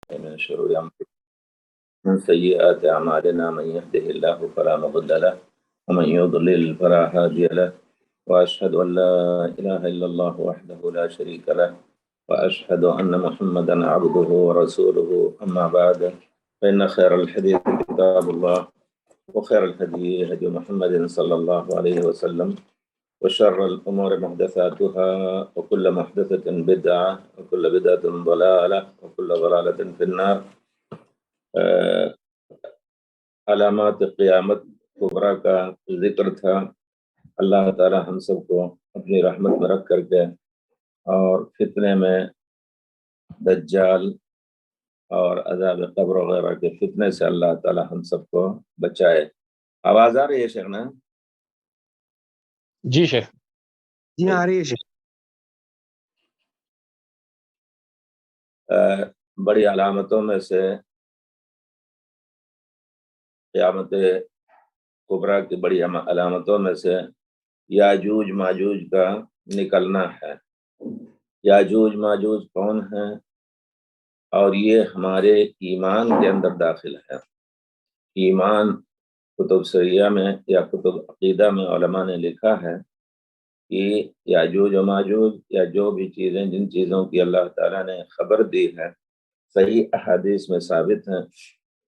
من شرور أنفسنا من سيئات أعمالنا من يهده الله فلا مضل له ومن يضلل فلا هادي له وأشهد أن لا إله إلا الله وحده لا شريك له وأشهد أن محمدا عبده ورسوله أما بعد فإن خير الحديث كتاب الله وخير الهدي هدي محمد صلى الله عليه وسلم وشر الأمور محدثاتها وكل محدثة بدعة وكل بدعة ضلالة وكل ضلالة في النار۔ علامات قیامت کبریٰ کا ذکر تھا۔ اللہ تعالی ہم سب کو اپنی رحمت میں رکھ کر کے اور فتنے میں دجال اور عذاب قبر وغیرہ کے فتنے سے اللہ تعالی ہم سب کو بچائے۔ آواز آ رہی ہے شیخنا؟ جی شیخ، جی آ رہی ہے شیخ۔ بڑی علامتوں میں سے قیامت کبریٰ کی بڑی علامتوں میں سے یاجوج ماجوج کا نکلنا ہے۔ یاجوج ماجوج کون ہیں؟ اور یہ ہمارے ایمان کے اندر داخل ہے۔ ایمان کتب سیریہ میں یا کتب عقیدہ میں علماء نے لکھا ہے کہ یاجوج و ماجوج یا جو بھی چیزیں جن چیزوں کی اللہ تعالیٰ نے خبر دی ہے صحیح احادیث میں ثابت ہیں۔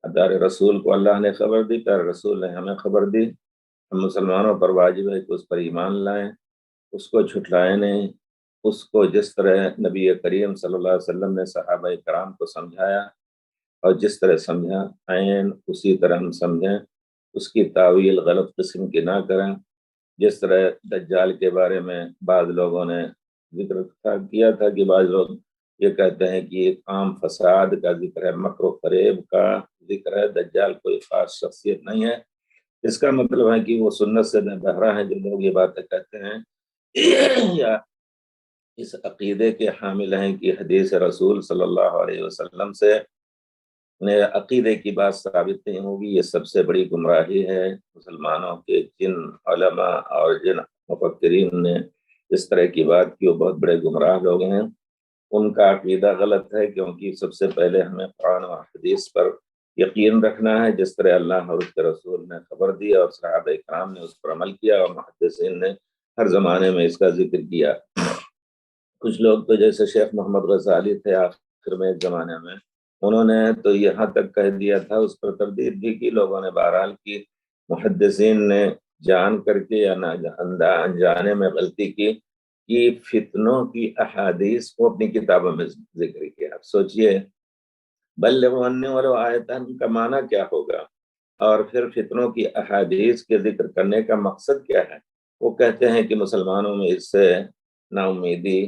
پیارے رسول کو اللہ نے خبر دی، پیارے رسول نے ہمیں خبر دی، ہم مسلمانوں پر واجب ہے کہ اس پر ایمان لائیں، اس کو جھٹلائیں نہیں، اس کو جس طرح نبی کریم صلی اللہ علیہ وسلم نے صحابہ کرام کو سمجھایا اور جس طرح سمجھا عین اسی طرح ہم سمجھیں، اس کی تعویل غلط قسم کی نہ کریں۔ جس طرح دجال کے بارے میں بعض لوگوں نے ذکر کیا تھا کہ بعض لوگ یہ کہتے ہیں کہ ایک عام فساد کا ذکر ہے، مکر و فریب کا ذکر ہے، دجال کوئی خاص شخصیت نہیں ہے۔ اس کا مطلب ہے کہ وہ سنت سے بہرا ہیں جو لوگ یہ باتیں کہتے ہیں یا اس عقیدے کے حامل ہیں کہ حدیث رسول صلی اللہ علیہ وسلم سے عقیدے کی بات ثابت نہیں ہوگی، یہ سب سے بڑی گمراہی ہے۔ مسلمانوں کے جن علماء اور جن مفکرین نے اس طرح کی بات کی وہ بہت بڑے گمراہ لوگ ہیں، ان کا عقیدہ غلط ہے، کیونکہ سب سے پہلے ہمیں قرآن و حدیث پر یقین رکھنا ہے، جس طرح اللہ اور اس کے رسول نے خبر دی اور صحابہ کرام نے اس پر عمل کیا اور محدثین نے ہر زمانے میں اس کا ذکر کیا۔ کچھ لوگ تو جیسے شیخ محمد غزالی تھے آخر میں ایک زمانے میں، انہوں نے تو یہاں تک کہہ دیا تھا، اس پر تردید بھی کی لوگوں نے بہرحال کی، محدثین نے جان کر کے یا انجانے میں غلطی کی کہ فتنوں کی احادیث کو اپنی کتابوں میں ذکر کیا۔ آپ سوچئے بلغوا عنی ولو آیۃ کا معنی کیا ہوگا، اور پھر فتنوں کی احادیث کے ذکر کرنے کا مقصد کیا ہے؟ وہ کہتے ہیں کہ مسلمانوں میں اس سے نا امیدی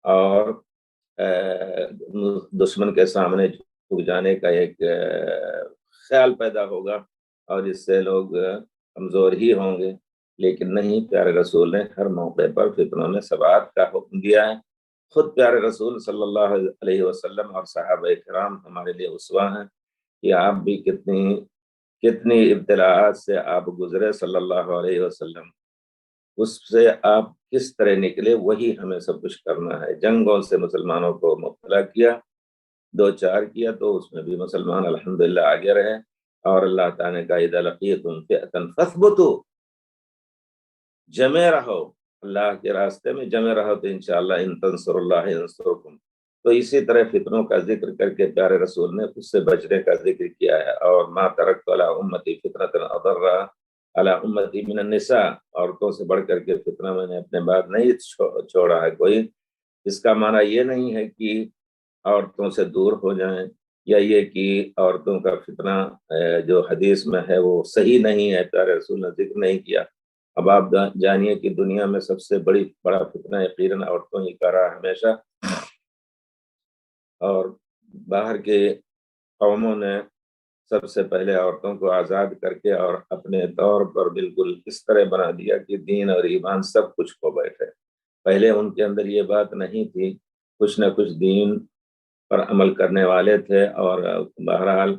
اور دشمن کے سامنے جھک جانے کا ایک خیال پیدا ہوگا اور اس سے لوگ کمزور ہی ہوں گے، لیکن نہیں، پیارے رسول نے ہر موقع پر فتنوں میں ثبات کا حکم دیا ہے۔ خود پیارے رسول صلی اللہ علیہ وسلم اور صحابہ کرام ہمارے لیے اسوہ ہیں کہ آپ بھی کتنی ابتلاءات سے آپ گزرے صلی اللہ علیہ وسلم، اس سے آپ کس طرح نکلے، وہی ہمیں سب کچھ کرنا ہے۔ جنگوں سے مسلمانوں کو مبتلا کیا، 2-4 کیا، تو اس میں بھی مسلمان الحمدللہ آگے رہے، اور اللہ تعالیٰ نے کہا اذا لقیتم فئۃ فاثبتوا، جمع رہو، اللہ کے راستے میں جمع رہو تو انشاءاللہ ان تنصروا اللہ ینصرکم۔ تو اسی طرح فتنوں کا ذکر کر کے پیارے رسول نے اس سے بچنے کا ذکر کیا ہے، اور ما ترکت علی امتی فتنۃ اضر علی امتی من النساء، عورتوں سے بڑھ کر کے فتنہ میں نے اپنے بعد نہیں چھوڑا ہے کوئی۔ اس کا معنی یہ نہیں ہے کہ عورتوں سے دور ہو جائیں، یا یہ کہ عورتوں کا فتنہ جو حدیث میں ہے وہ صحیح نہیں ہے، پیارے رسول نے ذکر نہیں کیا۔ اب آپ جانیے کہ دنیا میں سب سے بڑا فتنہ یقیناً عورتوں ہی کا رہا ہمیشہ، اور باہر کے قوموں نے سب سے پہلے عورتوں کو آزاد کر کے اور اپنے طور پر بالکل اس طرح بنا دیا کہ دین اور ایمان سب کچھ کھو بیٹھے۔ پہلے ان کے اندر یہ بات نہیں تھی، کچھ نہ کچھ دین پر عمل کرنے والے تھے، اور بہرحال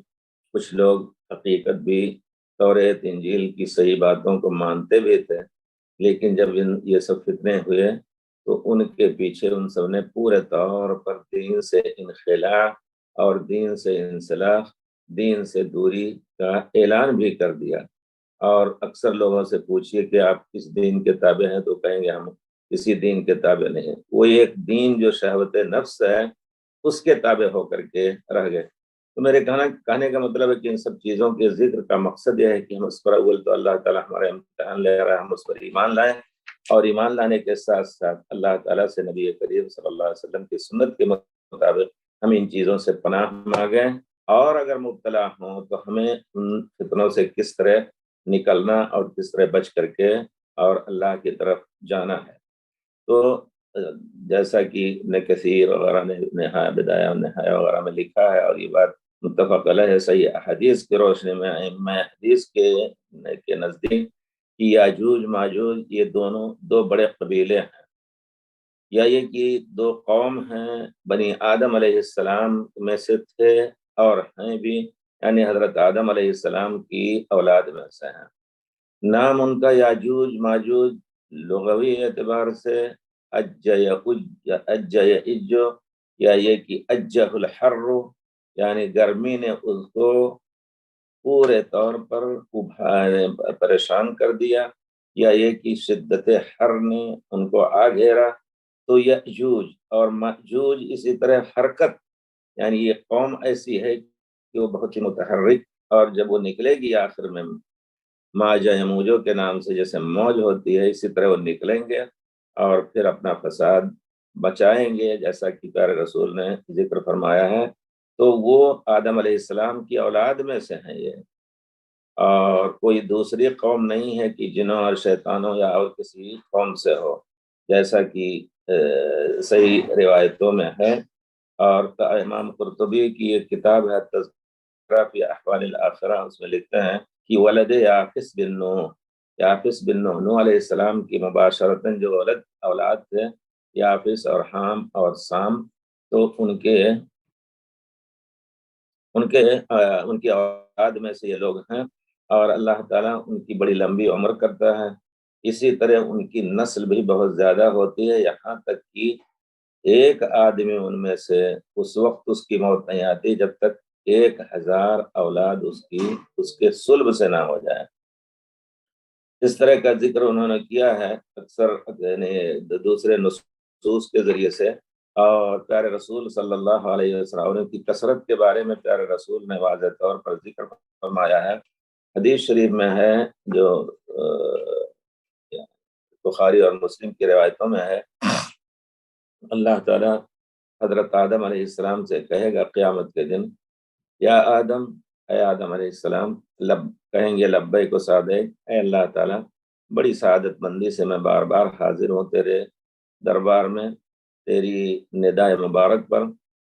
کچھ لوگ حقیقت بھی توریت انجیل کی صحیح باتوں کو مانتے بھی تھے، لیکن جب یہ سب فتنے ہوئے تو ان کے پیچھے ان سب نے پورے طور پر دین سے انخلا اور دین سے انسلاخ، دین سے دوری کا اعلان بھی کر دیا۔ اور اکثر لوگوں سے پوچھیے کہ آپ کس دین کے تابع ہیں تو کہیں گے ہم کسی دین کے تابع نہیں ہیں۔ وہ ایک دین جو شہوت نفس ہے اس کے تابع ہو کر کے رہ گئے۔ تو میرے کہنے کا مطلب ہے کہ ان سب چیزوں کے ذکر کا مقصد یہ ہے کہ ہم اس پر اول تو اللہ تعالیٰ ہمارے امتحان لے رہا ہے، ہم اس پر ایمان لائیں، اور ایمان لانے کے ساتھ ساتھ اللہ تعالیٰ سے نبی کریم صلی اللہ علیہ وسلم کی سنت کے مطابق ہم ان چیزوں سے پناہ مانگیں، اور اگر مبتلا ہوں تو ہمیں ان فتنوں سے کس طرح نکلنا اور کس طرح بچ کر کے اور اللہ کی طرف جانا ہے۔ تو جیسا کہ ابن کثیر وغیرہ نے نہایہ بدایہ و نہایہ وغیرہ میں لکھا ہے، اور یہ بات متفق علیہ ہے صحیح احادیث کی روشنی میں، ائمہ حدیث کے نزدیک کہ یاجوج ماجوج یہ دونوں دو بڑے قبیلے ہیں، یا یہ کہ دو قوم ہیں، بنی آدم علیہ السلام میں سے تھے اور ہیں بھی، یعنی حضرت آدم علیہ السلام کی اولاد میں سے ہیں۔ نام ان کا یاجوج ماجوج لغوی اعتبار سے اجو، یا یہ کہ اجہ الحر، یعنی گرمی نے اس کو پورے طور پر پریشان کر دیا، یا یہ کہ شدت حر نے ان کو آ گھیرا۔ تو یأجوج اور مأجوج اسی طرح حرکت، یعنی یہ قوم ایسی ہے کہ وہ بہت ہی متحرک، اور جب وہ نکلے گی آخر میں ماجہ موجوں کے نام سے جیسے موج ہوتی ہے، اسی طرح وہ نکلیں گے اور پھر اپنا فساد بچائیں گے، جیسا کہ پیارے رسول نے ذکر فرمایا ہے۔ تو وہ آدم علیہ السلام کی اولاد میں سے ہیں یہ، اور کوئی دوسری قوم نہیں ہے کہ جنوں اور شیطانوں یا اور کسی قوم سے ہو، جیسا کہ صحیح روایتوں میں ہے۔ اور امام قرطبی کی ایک کتاب ہے تذکرہ فی احوال الاخرہ، اس میں لکھتے ہیں کہ ولد یافس بن نوح، یافس بن نوح علیہ السلام کی مباشرتاً جو اولاد تھے یافس اور حام اور سام، تو ان کی اولاد میں سے یہ لوگ ہیں، اور اللہ تعالیٰ ان کی بڑی لمبی عمر کرتا ہے۔ اسی طرح ان کی نسل بھی بہت زیادہ ہوتی ہے، یہاں تک کہ ایک آدمی ان میں سے اس وقت اس کی موت نہیں آتی جب تک 1000 اولاد اس کے صلب سے نہ ہو جائے۔ اس طرح کا ذکر انہوں نے کیا ہے اکثر دوسرے نصوص کے ذریعے سے، اور پیارے رسول صلی اللہ علیہ وسلم کی کثرت کے بارے میں پیارے رسول نے واضح طور پر ذکر فرمایا ہے۔ حدیث شریف میں ہے جو بخاری اور مسلم کی روایتوں میں ہے، اللہ تعالیٰ حضرت آدم علیہ السلام سے کہے گا قیامت کے دن، یا آدم، اے آدم علیہ السلام، کہیں گے لبیک و سعدیک، اے اللہ تعالیٰ بڑی سعادت مندی سے میں بار بار حاضر ہوں تیرے دربار میں، تیری ندائے مبارک پر،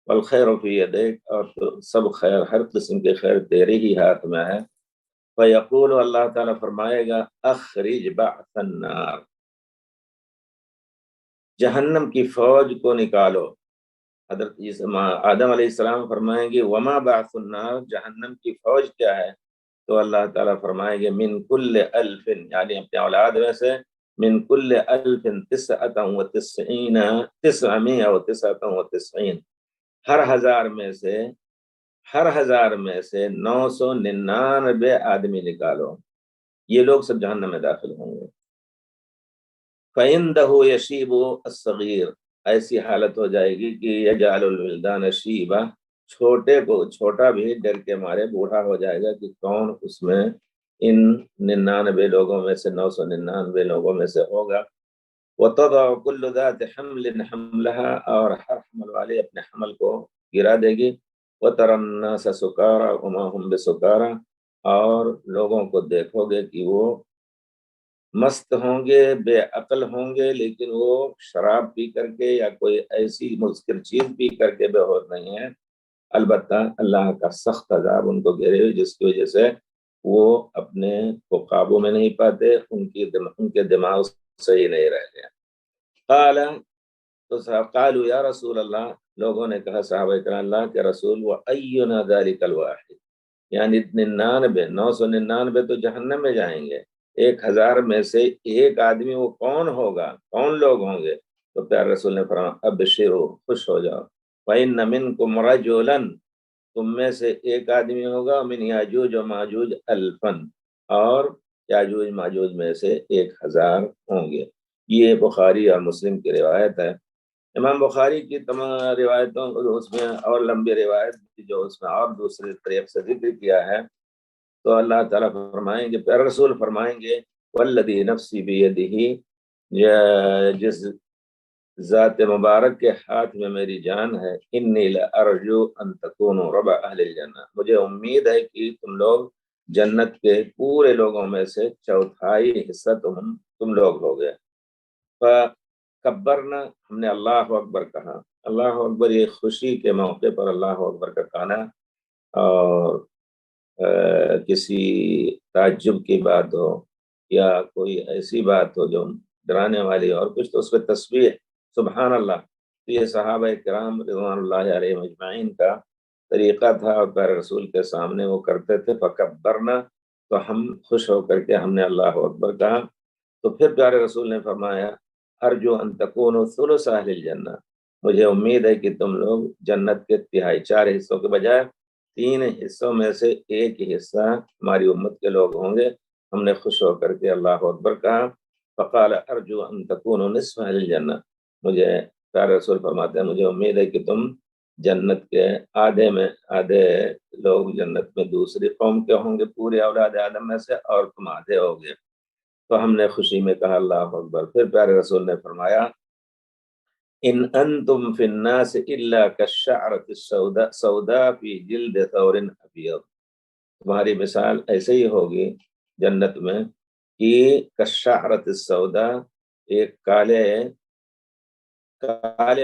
والخیر فی یدیک، اور سب خیر، ہر قسم کے خیر تیرے ہی ہاتھ میں ہے۔ فیقول، اللہ تعالیٰ فرمائے گا، اخرج بعث النار، جہنم کی فوج کو نکالو۔ حضرت آدم علیہ السلام فرمائیں گے وما بعث النار، جہنم کی فوج کیا ہے؟ تو اللہ تعالیٰ فرمائیں گے من کل الف، یعنی اپنے اولاد میں سے من کل الف 999، ہر ہزار میں سے 999 آدمی نکالو، یہ لوگ سب جہنم میں داخل ہوں گے۔ فَإِنْدَهُ يَشِيبُ الصَّغِيرُ، ایسی حالت ہو جائے گی کہ يَجْعَلُ الْوِلْدَانَ شِيبًا، چھوٹا بھی ڈر کے مارے بوڑھا ہو جائے گا کہ کون اس میں ان 99 لوگوں میں سے 999 لوگوں میں سے ہوگا۔ وَتَضَعُ كُلُّ ذَاتِ حَمْلٍ حَمْلَهَا، اور ہر حمل والے اپنے حمل کو گرا دے گی۔ وَتَرَى النَّاسَ سُكَارَىٰ وَمَا هُمْ بِسُكَارَىٰ، اور لوگوں کو دیکھو گے کہ وہ مست ہوں گے، بے عقل ہوں گے، لیکن وہ شراب پی کر کے یا کوئی ایسی مسکر چیز پی کر کے بے ہوش نہیں ہے، البتہ اللہ کا سخت عذاب ان کو گھیرے ہوئے، جس کی وجہ سے وہ اپنے کو قابو میں نہیں پاتے، ان کے دماغ صحیح نہیں رہ گئے۔ قالوا یا رسول اللہ، لوگوں نے کہا صحابہ کرام اللہ کے رسول، وَأَيُّنَا ذَلِكَ الْوَاحِدُ، یعنی 999 تو جہنم میں جائیں گے، 1000 میں سے ایک آدمی وہ کون ہوگا، کون لوگ ہوں گے؟ تو پیارے رسول نے فرمایا ابشروا، خوش ہو جاؤ، فإن منکم رجلا، تم میں سے ایک آدمی ہوگا، من یاجوج و ماجوج الفن، اور یاجوج ماجوج میں سے 1000 ہوں گے۔ یہ بخاری اور مسلم کی روایت ہے۔ امام بخاری کی تمام روایتوں اس میں اور لمبی روایت جو اس میں اور دوسرے طریق سے ذکر کیا ہے، تو اللہ تعالیٰ فرمائیں گے، پیارے رسول فرمائیں گے والذی نفسی بیدہ، جس ذات مبارک کے ہاتھ میں میری جان ہے، انی لارجو ان تکونوا ربع اہل الجنہ، مجھے امید ہے کہ تم لوگ جنت کے پورے لوگوں میں سے چوتھائی حصہ تم لوگ ہو گئے۔ فکبرنا، ہم نے اللہ اکبر کہا۔ اللہ اکبر یہ خوشی کے موقع پر اللہ اکبر کا کہنا، اور کسی تعجب کی بات ہو یا کوئی ایسی بات ہو جو ڈرانے والی، اور کچھ تو اس پہ تسبیح سبحان اللہ، تو یہ صحابہ کرام رضوان اللہ علیہ مجمعین کا طریقہ تھا، اور پیارے رسول کے سامنے وہ کرتے تھے۔ فکبرنا، تو ہم خوش ہو کر کے ہم نے اللہ اکبر کہا۔ تو پھر پیارے رسول نے فرمایا ارجو ان تکونوا ثلث اہل الجنہ، مجھے امید ہے کہ تم لوگ جنت کے تہائی، 4 حصوں کے بجائے 3 حصوں میں سے ایک ہی حصہ ہماری امت کے لوگ ہوں گے۔ ہم نے خوش ہو کر کے اللہ اکبر کہا۔ فقال ارجو ان تکونوا نصف اہل الجنہ، مجھے پیارے رسول فرماتے ہیں مجھے امید ہے کہ تم جنت کے آدھے لوگ جنت میں دوسری قوم کے ہوں گے پورے اولاد آدم میں سے، اور تم آدھے ہوگے۔ تو ہم نے خوشی میں کہا اللہ اکبر۔ پھر پیارے رسول نے فرمایا ان انتم فی الناس الا کالشعرۃ السوداء فی جلد ثور ابیض، تمہاری مثال ایسے ہی ہوگی جنت میں کہ کالشعرۃ السوداء، ایک کالے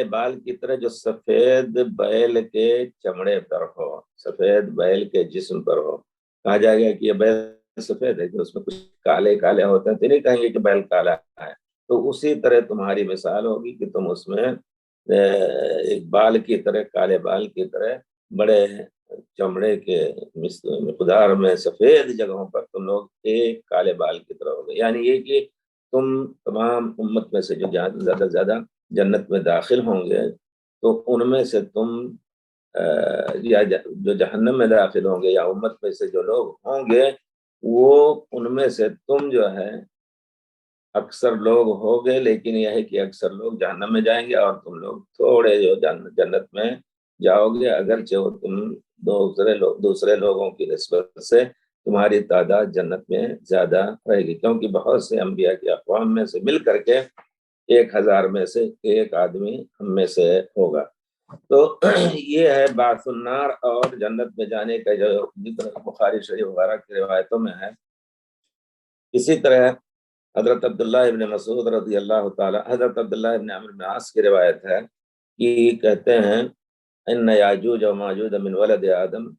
بال کی طرح جو سفید بیل کے چمڑے پر ہو، سفید بیل کے جسم پر ہو۔ کہا جائے گا کہ یہ بیل سفید ہے کہ اس میں کچھ کالے کالے ہوتے ہیں، تو نہیں کہیں گے کہ بیل کالا ہے۔ تو اسی طرح تمہاری مثال ہوگی کہ تم اس میں ایک بال کی طرح، کالے بال کی طرح بڑے چمڑے کے مقدار میں سفید جگہوں پر تم لوگ ایک کالے بال کی طرح ہوگے۔ یعنی یہ کہ تم تمام امت میں سے جو زیادہ سے زیادہ جنت میں داخل ہوں گے، تو ان میں سے تم یا جو جہنم میں داخل ہوں گے یا امت میں سے جو لوگ ہوں گے، وہ ان میں سے تم جو ہے اکثر لوگ ہوگے، لیکن یہ ہے کہ اکثر لوگ جہنم میں جائیں گے اور تم لوگ تھوڑے جو جنت میں جاؤ گے، اگرچہ وہ تم دوسرے لوگوں کی نسبت سے تمہاری تعداد جنت میں زیادہ رہے گی، کیونکہ بہت سے انبیاء کی اقوام میں سے مل کر کے 1000 میں سے ایک آدمی ہم میں سے ہوگا۔ تو یہ ہے بعث النار اور جنت میں جانے کا جو بخاری شریف وغیرہ کی روایتوں میں ہے۔ اسی طرح حضرت عبداللہ ابن مسعود رضی اللہ تعالی، حضرت عبداللہ ابن عمرو بن عاص کی روایت ہے کہ کہتے ہیں ان یاجوج و ماجوج من ولد آدم،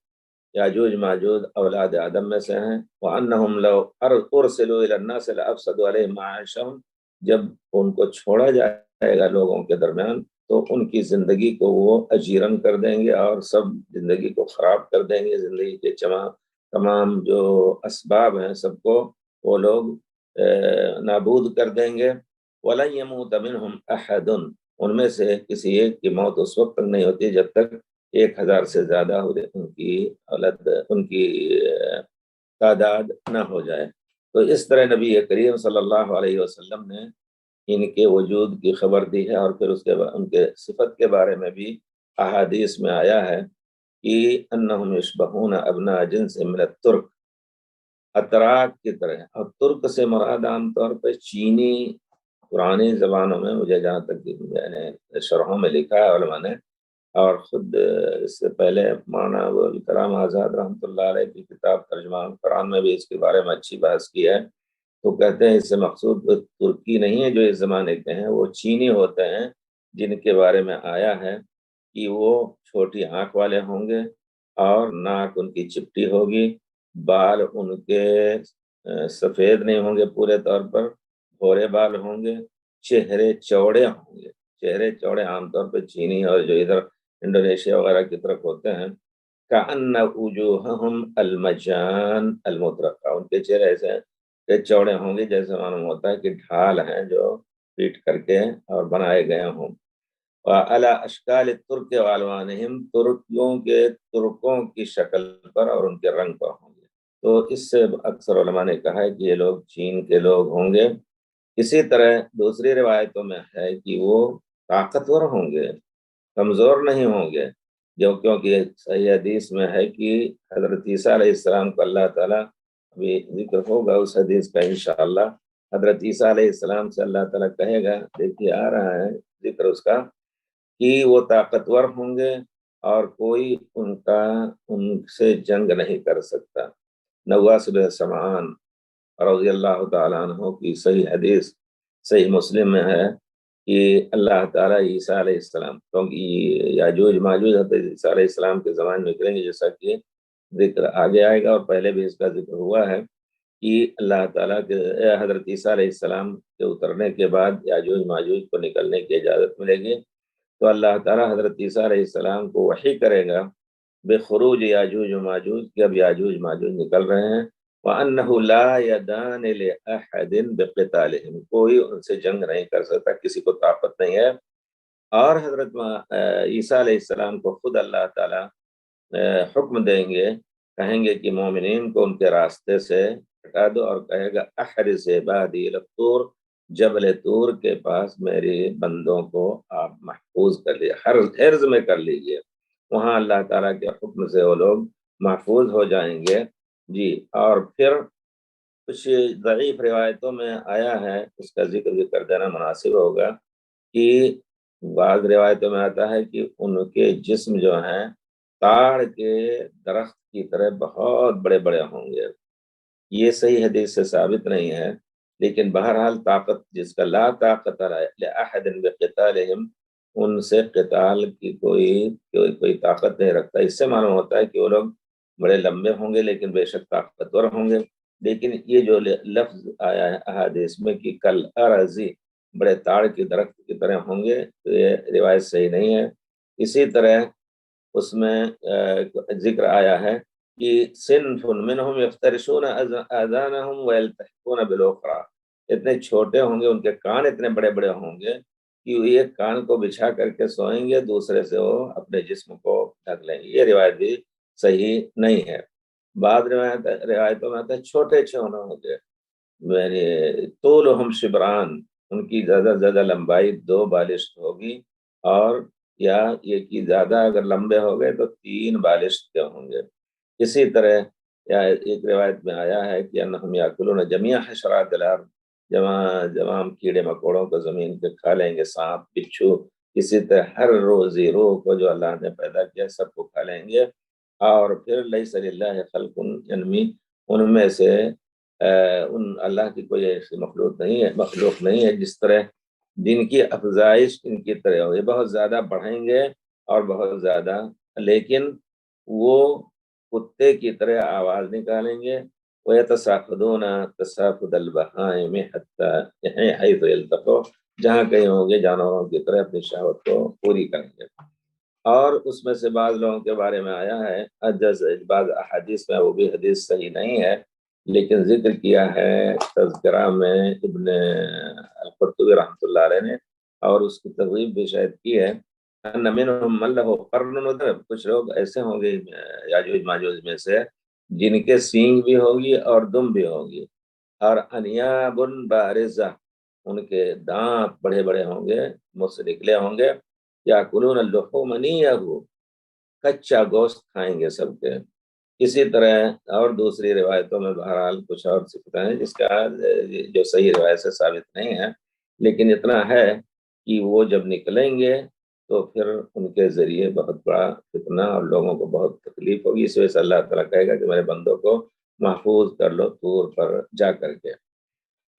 یاجوج ماجوج اولاد آدم میں سے ہیں، وانہم لو ارسلوا الی الناس لافسدوا علیہم معاشہم، جب ان کو چھوڑا جائے گا لوگوں کے درمیان تو ان کی زندگی کو وہ اجیرن کر دیں گے اور سب زندگی کو خراب کر دیں گے، زندگی کے تمام جو اسباب ہیں سب کو وہ لوگ نابود کر دیں گے۔ وَلَن يَمُوتَ مِنْهُمْ أَحَدٌ، ان میں سے کسی ایک کی موت اس وقت تک نہیں ہوتی جب تک 1000 سے زیادہ ان کی تعداد نہ ہو جائے۔ تو اس طرح نبی کریم صلی اللہ علیہ وسلم نے ان کے وجود کی خبر دی ہے، اور پھر اس کے ان کے صفت کے بارے میں بھی احادیث میں آیا ہے کہ انہم یشبہون ابناء جنس من الترک، اتراک کی طرح، اور ترک سے مراد عام طور پہ چینی، پرانی زبانوں میں مجھے جہاں تک میں نے شرحوں میں لکھا ہے علماء نے، اور خود اس سے پہلے مولانا ابوالکلام آزاد رحمۃ اللہ علیہ کی کتاب ترجمہ قرآن میں بھی اس کے بارے میں اچھی بحث کی ہے۔ تو کہتے ہیں اس سے مقصود ترکی نہیں ہے جو اس زمانے کے ہیں، وہ چینی ہوتے ہیں جن کے بارے میں آیا ہے کہ وہ چھوٹی آنکھ والے ہوں گے اور ناک ان کی چپٹی ہوگی، بال ان کے سفید نہیں ہوں گے پورے طور پر، بھورے بال ہوں گے، چہرے چوڑے ہوں گے، چہرے چوڑے عام طور پہ چینی اور جو ادھر انڈونیشیا وغیرہ کی طرف ہوتے ہیں، کأن وجوہہم المجان المطرقہ، ان کے چہرے ایسے چوڑے ہوں گے جیسے معلوم ہوتا ہے کہ ڈھال ہیں جو پیٹ کر کے اور بنائے گئے ہوں۔ وعلی اشکال ترک والوانہم، ترکوں کی شکل پر اور ان کے رنگ پر ہوں گے۔ تو اس سے اکثر علماء نے کہا ہے کہ یہ لوگ چین کے لوگ ہوں گے۔ اسی طرح دوسری روایتوں میں ہے کہ وہ طاقتور ہوں گے، کمزور نہیں ہوں گے، کیونکہ صحیح حدیث میں ہے کہ حضرت عیسیٰ علیہ السلام کو اللہ تعالیٰ، ابھی ذکر ہوگا اس حدیث کا انشاءاللہ، حضرت عیسیٰ علیہ السلام سے اللہ تعالیٰ کہے گا، دیکھیے آ رہا ہے ذکر اس کا، کہ وہ طاقتور ہوں گے اور کوئی ان سے جنگ نہیں کر سکتا۔ نواس بن سمعان رضی اللہ تعالیٰ عنہ کی صحیح حدیث صحیح مسلم میں ہے کہ اللہ تعالیٰ عیسیٰ علیہ السلام، کیونکہ یاجوج ماجوج حضرت عیسیٰ علیہ السلام کے زمانے میں نکلیں گے، جیسا کہ ذکر آگے آئے گا اور پہلے بھی اس کا ذکر ہوا ہے کہ اللہ تعالیٰ کے حضرت عیسیٰ علیہ السلام کے اترنے کے بعد یاجوج ماجوج کو نکلنے کی اجازت ملے گی، تو اللہ تعالیٰ حضرت عیسیٰ علیہ السلام کو وحی کرے گا بخروج یاجوج و ماجوج، کہ اب یاجوج ماجوج نکل رہے ہیں، وَأَنَّهُ لَا يَدَانِ لِأَحَدٍ بِقِتَالِهِمْ، کوئی ان سے جنگ نہیں کر سکتا، کسی کو طاقت نہیں ہے۔ اور حضرت عیسیٰ علیہ السلام کو خود اللہ تعالیٰ حکم دیں گے، کہیں گے کہ مومنین کو ان کے راستے سے ہٹا دو، اور کہے گا احرز عبادی الی الطور، جبل طور کے پاس میری بندوں کو آپ محفوظ کر لیجیے، ہر حرز میں کر لیجیے، وہاں اللہ تعالیٰ کے حکم سے وہ لوگ محفوظ ہو جائیں گے۔ جی، اور پھر کچھ ضعیف روایتوں میں آیا ہے، اس کا ذکر بھی کر دینا مناسب ہوگا، کہ بعض روایتوں میں آتا ہے کہ ان کے جسم جو ہیں تاڑ کے درخت کی طرح بہت بڑے بڑے ہوں گے۔ یہ صحیح حدیث سے ثابت نہیں ہے، لیکن بہرحال طاقت جس کا لا طاقت لأحد بقتالہم، ان سے قتال کی کوئی طاقت نہیں رکھتا۔ اس سے معلوم ہوتا ہے کہ وہ لوگ بڑے لمبے ہوں گے لیکن بے شک طاقتور ہوں گے، لیکن یہ جو لفظ آیا ہے احادیث میں کہ کل ارضی، بڑے تاڑ کی درخت کی طرح ہوں گے، تو یہ روایت صحیح نہیں ہے۔ اسی طرح اس میں ذکر آیا ہے کہ صنف منہم یفترشون اذانہم ویلتحقون بالاخری، اتنے چھوٹے ہوں گے، ان کے کان اتنے بڑے بڑے ہوں گے کہ ایک کان کو بچھا کر کے سوئیں گے، دوسرے سے وہ اپنے جسم کو ڈھک لیں گے۔ یہ روایت بھی صحیح نہیں ہے۔ بعض روایتوں میں آتا ہے چھوٹے چھونے ہوں گے، یعنی طولہم شبران، ان کی زیادہ سے زیادہ لمبائی 2 بالشت ہوگی، اور یا یہ کہ زیادہ اگر لمبے ہو گئے تو 3 بالشت کے ہوں گے۔ اسی طرح یا ایک روایت میں آیا ہے کہ انہم یاکلون جمیع حشرات الارض، جمام کیڑے مکوڑوں کو زمین پہ کھا لیں گے، سانپ بچھو، اسی طرح ہر روزی روح کو جو اللہ نے پیدا کیا سب کو کھا لیں گے۔ اور پھر لیس للہ خلق ینمی، ان میں سے ان اللہ کی کوئی ایسی مخلوق نہیں ہے جس طرح جن کی افزائش ان کی طرح ہو، یہ بہت زیادہ بڑھیں گے اور بہت زیادہ، لیکن وہ کتے کی طرح آواز نکالیں گے، وَيَتَسَافَدُونَ تَسَافُدَ الْبَهَائِمِ حَتَّى حَيْثُ يَلْتَقُوا، جہاں کہیں ہوں گے جانوروں کی طرح اپنی شہوت کو پوری کریں گے۔ اور اس میں سے بعض لوگوں کے بارے میں آیا ہے، بعض احادیث میں، وہ بھی حدیث صحیح نہیں ہے، لیکن ذکر کیا ہے تذکرہ میں ابن القرطبی رحمۃ اللہ علیہ نے، اور اس کی ترغیب بھی شاید کی ہے، ان منہم من لہ قرن وضرب، کچھ لوگ ایسے ہوں گے یاجوج ماجوج میں سے جن کے سینگ بھی ہوگی اور دم بھی ہوگی، اور انیاب بارزہ، ان کے دانت بڑے بڑے ہوں گے، منہ سے نکلے ہوں گے، یاکلون اللحوم نیہ، کچا گوشت کھائیں گے سب کے۔ اسی طرح اور دوسری روایتوں میں بہرحال کچھ اور صفتیں ہیں جس کا جو صحیح روایت سے ثابت نہیں ہے، لیکن اتنا ہے کہ وہ جب نکلیں گے تو پھر ان کے ذریعے بہت بڑا فتنہ اور لوگوں کو بہت تکلیف ہوگی، اس وجہ سے اللہ تعالیٰ کہے گا کہ میرے بندوں کو محفوظ کر لو طور پر جا کر کے۔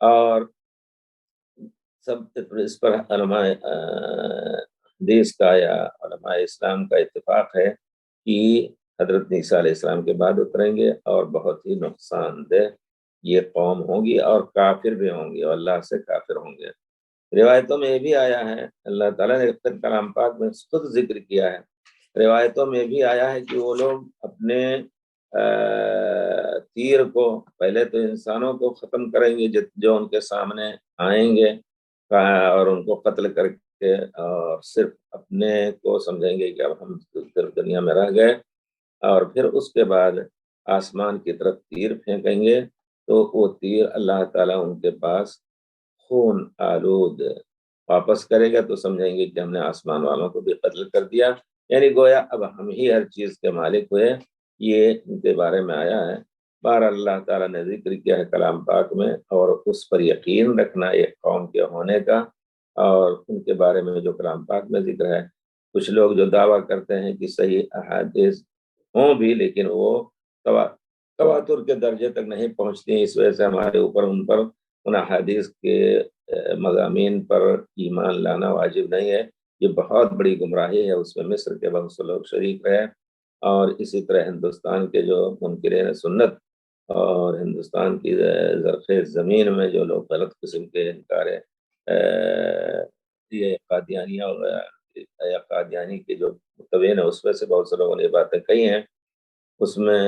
اور سب اس پر علماء حدیث کا یا علماء اسلام کا اتفاق ہے کہ حضرت عیسیٰ علیہ السلام کے بعد اتریں گے، اور بہت ہی نقصان دہ یہ قوم ہوگی، اور کافر بھی ہوں گے، اور اللہ سے کافر ہوں گے۔ روایتوں میں یہ بھی آیا ہے، اللہ تعالیٰ نے کلام پاک میں خود ذکر کیا ہے، روایتوں میں بھی آیا ہے کہ وہ لوگ اپنے تیر کو پہلے تو انسانوں کو ختم کریں گے جو ان کے سامنے آئیں گے، اور ان کو قتل کر کے اور صرف اپنے کو سمجھیں گے کہ اب ہم صرف دنیا میں رہ گئے، اور پھر اس کے بعد آسمان کی طرف تیر پھینکیں گے تو وہ تیر اللہ تعالیٰ ان کے پاس خون آلود واپس کرے گا، تو سمجھیں گے کہ ہم نے آسمان والوں کو بھی قتل کر دیا، یعنی گویا اب ہم ہی ہر چیز کے مالک ہوئے، یہ ان کے بارے میں آیا ہے۔ بار اللہ تعالیٰ نے ذکر کیا ہے کلام پاک میں، اور اس پر یقین رکھنا ایک قوم کے ہونے کا، اور ان کے بارے میں جو کلام پاک میں ذکر ہے۔ کچھ لوگ جو دعویٰ کرتے ہیں کہ صحیح احادیث ہوں بھی، لیکن وہ تواتر کے درجے تک نہیں پہنچتی، اس وجہ سے ہمارے اوپر ان پر ان احادیث کے مضامین پر ایمان لانا واجب نہیں ہے۔ یہ بہت بڑی گمراہی ہے، اس میں مصر کے بہت سے لوگ شریک رہے، اور اسی طرح ہندوستان کے جو منکرین سنت اور ہندوستان کی زرخیز زمین میں جو لوگ غلط قسم کے انکار یہ قادیانیہ یا قادیانی کے جو متبین ہیں، اس میں سے بہت سے لوگوں نے یہ باتیں کہی ہیں۔ اس میں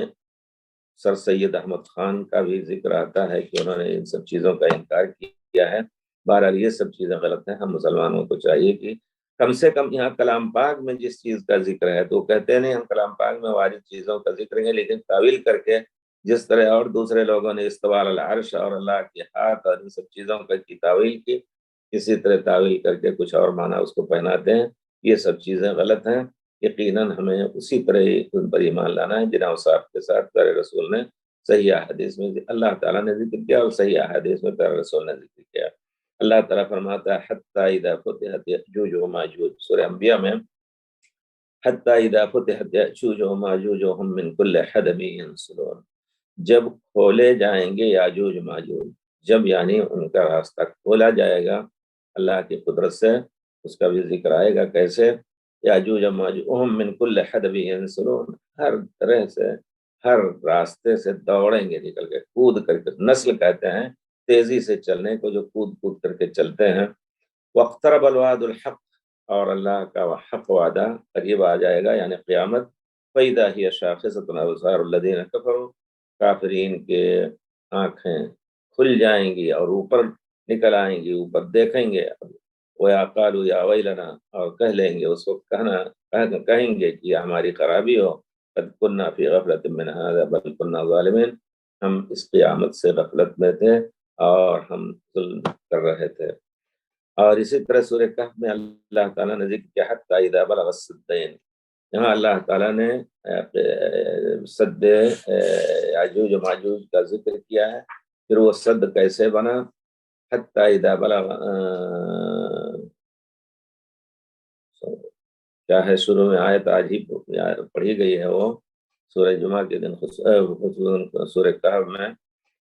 سر سید احمد خان کا بھی ذکر آتا ہے کہ انہوں نے ان سب چیزوں کا انکار کیا ہے۔ بہرحال یہ سب چیزیں غلط ہیں۔ ہم مسلمانوں کو چاہیے کہ کم سے کم یہاں کلام پاک میں جس چیز کا ذکر ہے، تو کہتے نہیں ہم کلام پاک میں وارد چیزوں کا ذکر ہیں، لیکن تعویل کر کے جس طرح اور دوسرے لوگوں نے استواء علی العرش اور اللہ کے ہاتھ اور ان سب چیزوں کی تعویل کی، اسی طرح تعویل کر کے کچھ اور معنی اس کو پہناتے ہیں۔ یہ سب چیزیں غلط ہیں۔ یقیناً ہمیں اسی طرح ان پر ایمان لانا ہے جنہاں صاحب کے ساتھ پیارے رسول نے صحیح احادیث میں اللہ تعالیٰ نے ذکر کیا، اور صحیح احادیث میں پیارے رسول نے ذکر کیا۔ اللہ تعالیٰ فرماتا ہے حتی اذا فتحت یأجوج وماجوج، سورہ انبیاء میں، حتی اذا فتحت یأجوج وماجوج وهم من كل حدب ينسلون، جب کھولے جائیں گے یاجوج ماجوج، جب یعنی ان کا راستہ کھولا جائے گا اللہ کی قدرت سے، اس کا بھی ذکر آئے گا کیسے۔ یاجوج ماجوج وهم من كل حدب ينسلون، ہر طرح سے ہر راستے سے دوڑیں گے، نکل کے کود کر کے، نسل کہتے ہیں تیزی سے چلنے کو، جو کود کود کر کے چلتے ہیں۔ واقترب الوعد الحق، اور اللہ کا حق وعدہ قریب آ جائے گا، یعنی قیامت۔ فَإِذَا هِيَ شَاخِصَةٌ أَبْصَارُ الَّذِينَ كَفَرُوا، کافرین کے آنکھیں کھل جائیں گی اور اوپر نکل آئیں گی، اوپر دیکھیں گے۔ وَيَا قَالُوا يَا وَيْلَنَا، اور کہہ لیں گے اس وقت، کہیں گے کہ ہماری خرابی ہو، قَدْ كُنَّا فِي غَفْلَةٍ مِّنْ هَٰذَا بَلْ كُنَّا ظَالِمِينَ، ہم اس قیامت سے غفلت میں تھے اور ہم ظلم کر رہے تھے۔ اور اسی طرح سورہ کہف میں اللہ تعالیٰ نے ذکر کیا حتی اذا بلغ السدین، یہاں اللہ تعالیٰ نے سد یاجوج و ماجوج کا ذکر کیا ہے، پھر وہ سد کیسے بنا۔ حتی اذا بلغ کیا ہے، شروع میں آیت آج ہی پڑھی گئی ہے، وہ سورہ جمعہ کے دن سورہ کہف میں،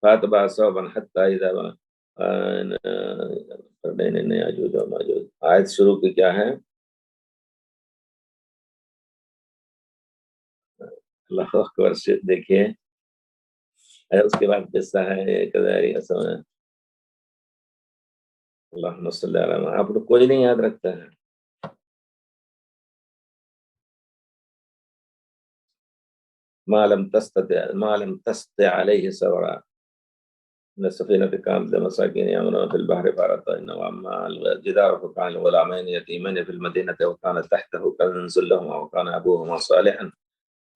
فاتبع سببا حتی اذا یاجوج و ماجوج، آیت شروع کی کیا ہے؟ اللہ اکبر سے دیکھیے، اس کے بعد قصہ ہے اللہم صلی علی محمد، آپ لوگ کوئی نہیں یاد رکھتا ہے؟ ما لم تستطع علیہ صبرا، ان السفینۃ کانت لمساکین یعملون فی البحر فارادت واما الجدار فکان لغلامین یتیمین فی المدینۃ وکان تحتہ کنز لہما وکان ابوہما صالحا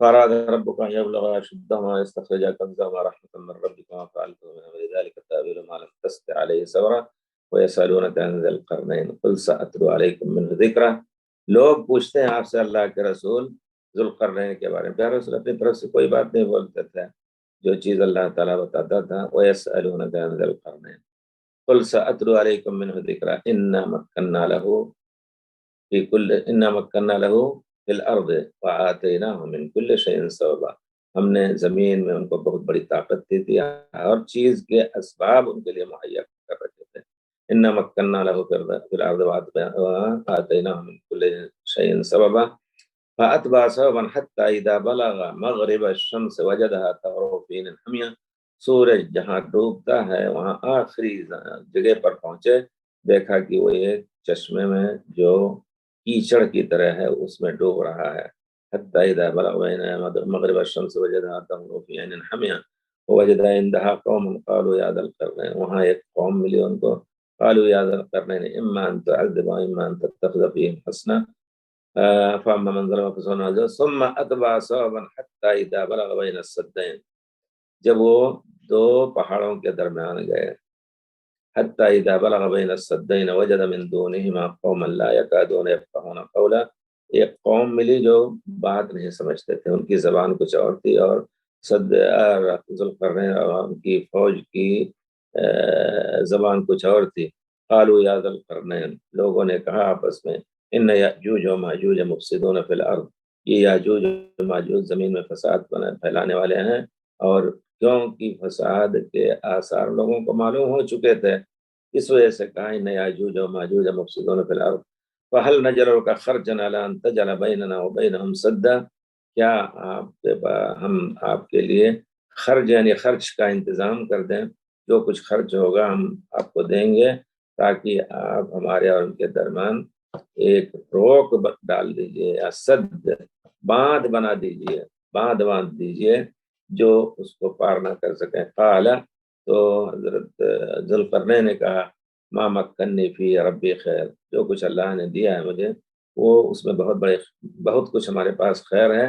فأراد ربك أن يبلغ أشدهما ويستخرج كنزهما رحمة من ربك وما فعلته من أمر ذلك تأويل ما لم تستطع عليه صبرا ويسألونك عن ذي القرنين قل سأتلو عليكم منه ذكرا، لوگ پوچھتے ہیں آپ سے اللہ کے رسول ذو القرنین کے بارے میں، پیارے رسول اپنی طرف سے کوئی بات نہیں بولتے تھے، جو چیز اللہ تعالیٰ بتاتا تھا۔ ويسألونك عن ذي القرنين قل سأتلو عليكم منه ذكرا إنا مكنا له فی الارض وآتیناہ من کل شیء سببا، ہم نے زمین میں ان کو بہت بڑی طاقت دی تھی، ہر چیز کے اسباب ان کے لیے مہیا کر رکھے تھے۔ انا مکننا لہ فی الارض وآتیناہ من کل شیء سببا فأتبع سببا حتی اذا بلغ مغرب الشمس وجدها تغرب في عین حمیہ، سورج جہاں ڈوبتا ہے وہاں آخری جگہ پر پہنچے، دیکھا کہ وہ ایک چشمے میں جو کیچڑ کی طرح ہے اس میں ڈوب رہا ہے۔ حتی اذا بلغ مغرب الشمس وجدها تغرب في عین حمیہ ووجد عندها قوما قالوا یا ذا القرنین، وہاں ایک قوم ملی ان کو، قالوا يا ذا القرنين إما أن تعذب وإما أن تتخذ فيهم حسنا فأما من ظلم فسوف نعذبه ثم أتبع سببا حتى إذا بلغ بين السدين، جب وہ دو پہاڑوں کے درمیان گئے، حتى إذا بلغ بين السدين وجد من دونهما قوما لا يكادون يفقهون قولا، ایک قوم ملی جو بات نہیں سمجھتے تھے، ان کی زبان کچھ اور تھی، اور ذوالقرنین اور ان کی فوج کی زبان کچھ اور تھی۔ قالوا یا ذوالقرنین، لوگوں نے کہا آپس میں، ان یاجوج و ماجوج مفسدون فی الارض، یہ یاجوج و ماجوج زمین میں فساد پھیلانے والے ہیں، اور کیونکہ فساد کے آثار لوگوں کو معلوم ہو چکے تھے، اس وجہ سے کہا ان یاجوج و ماجوج مفسدون فی الارض فہل نجعل لک خرجا علی ان تجعل بیننا وبینہم سدا، کیا ہم آپ کے لیے خرچ یعنی خرچ کا انتظام کر دیں، جو کچھ خرچ ہوگا ہم آپ کو دیں گے، تاکہ آپ ہمارے اور ان کے درمیان ایک روک ڈال دیجئے، یا سد باندھ بنا دیجئے، باندھ دیجئے جو اس کو پار نہ کر سکیں۔ قال، تو حضرت ذوالقرنین نے کہا، ما مکنی فی ربی خیر، جو کچھ اللہ نے دیا ہے مجھے وہ اس میں بہت کچھ ہمارے پاس خیر ہے،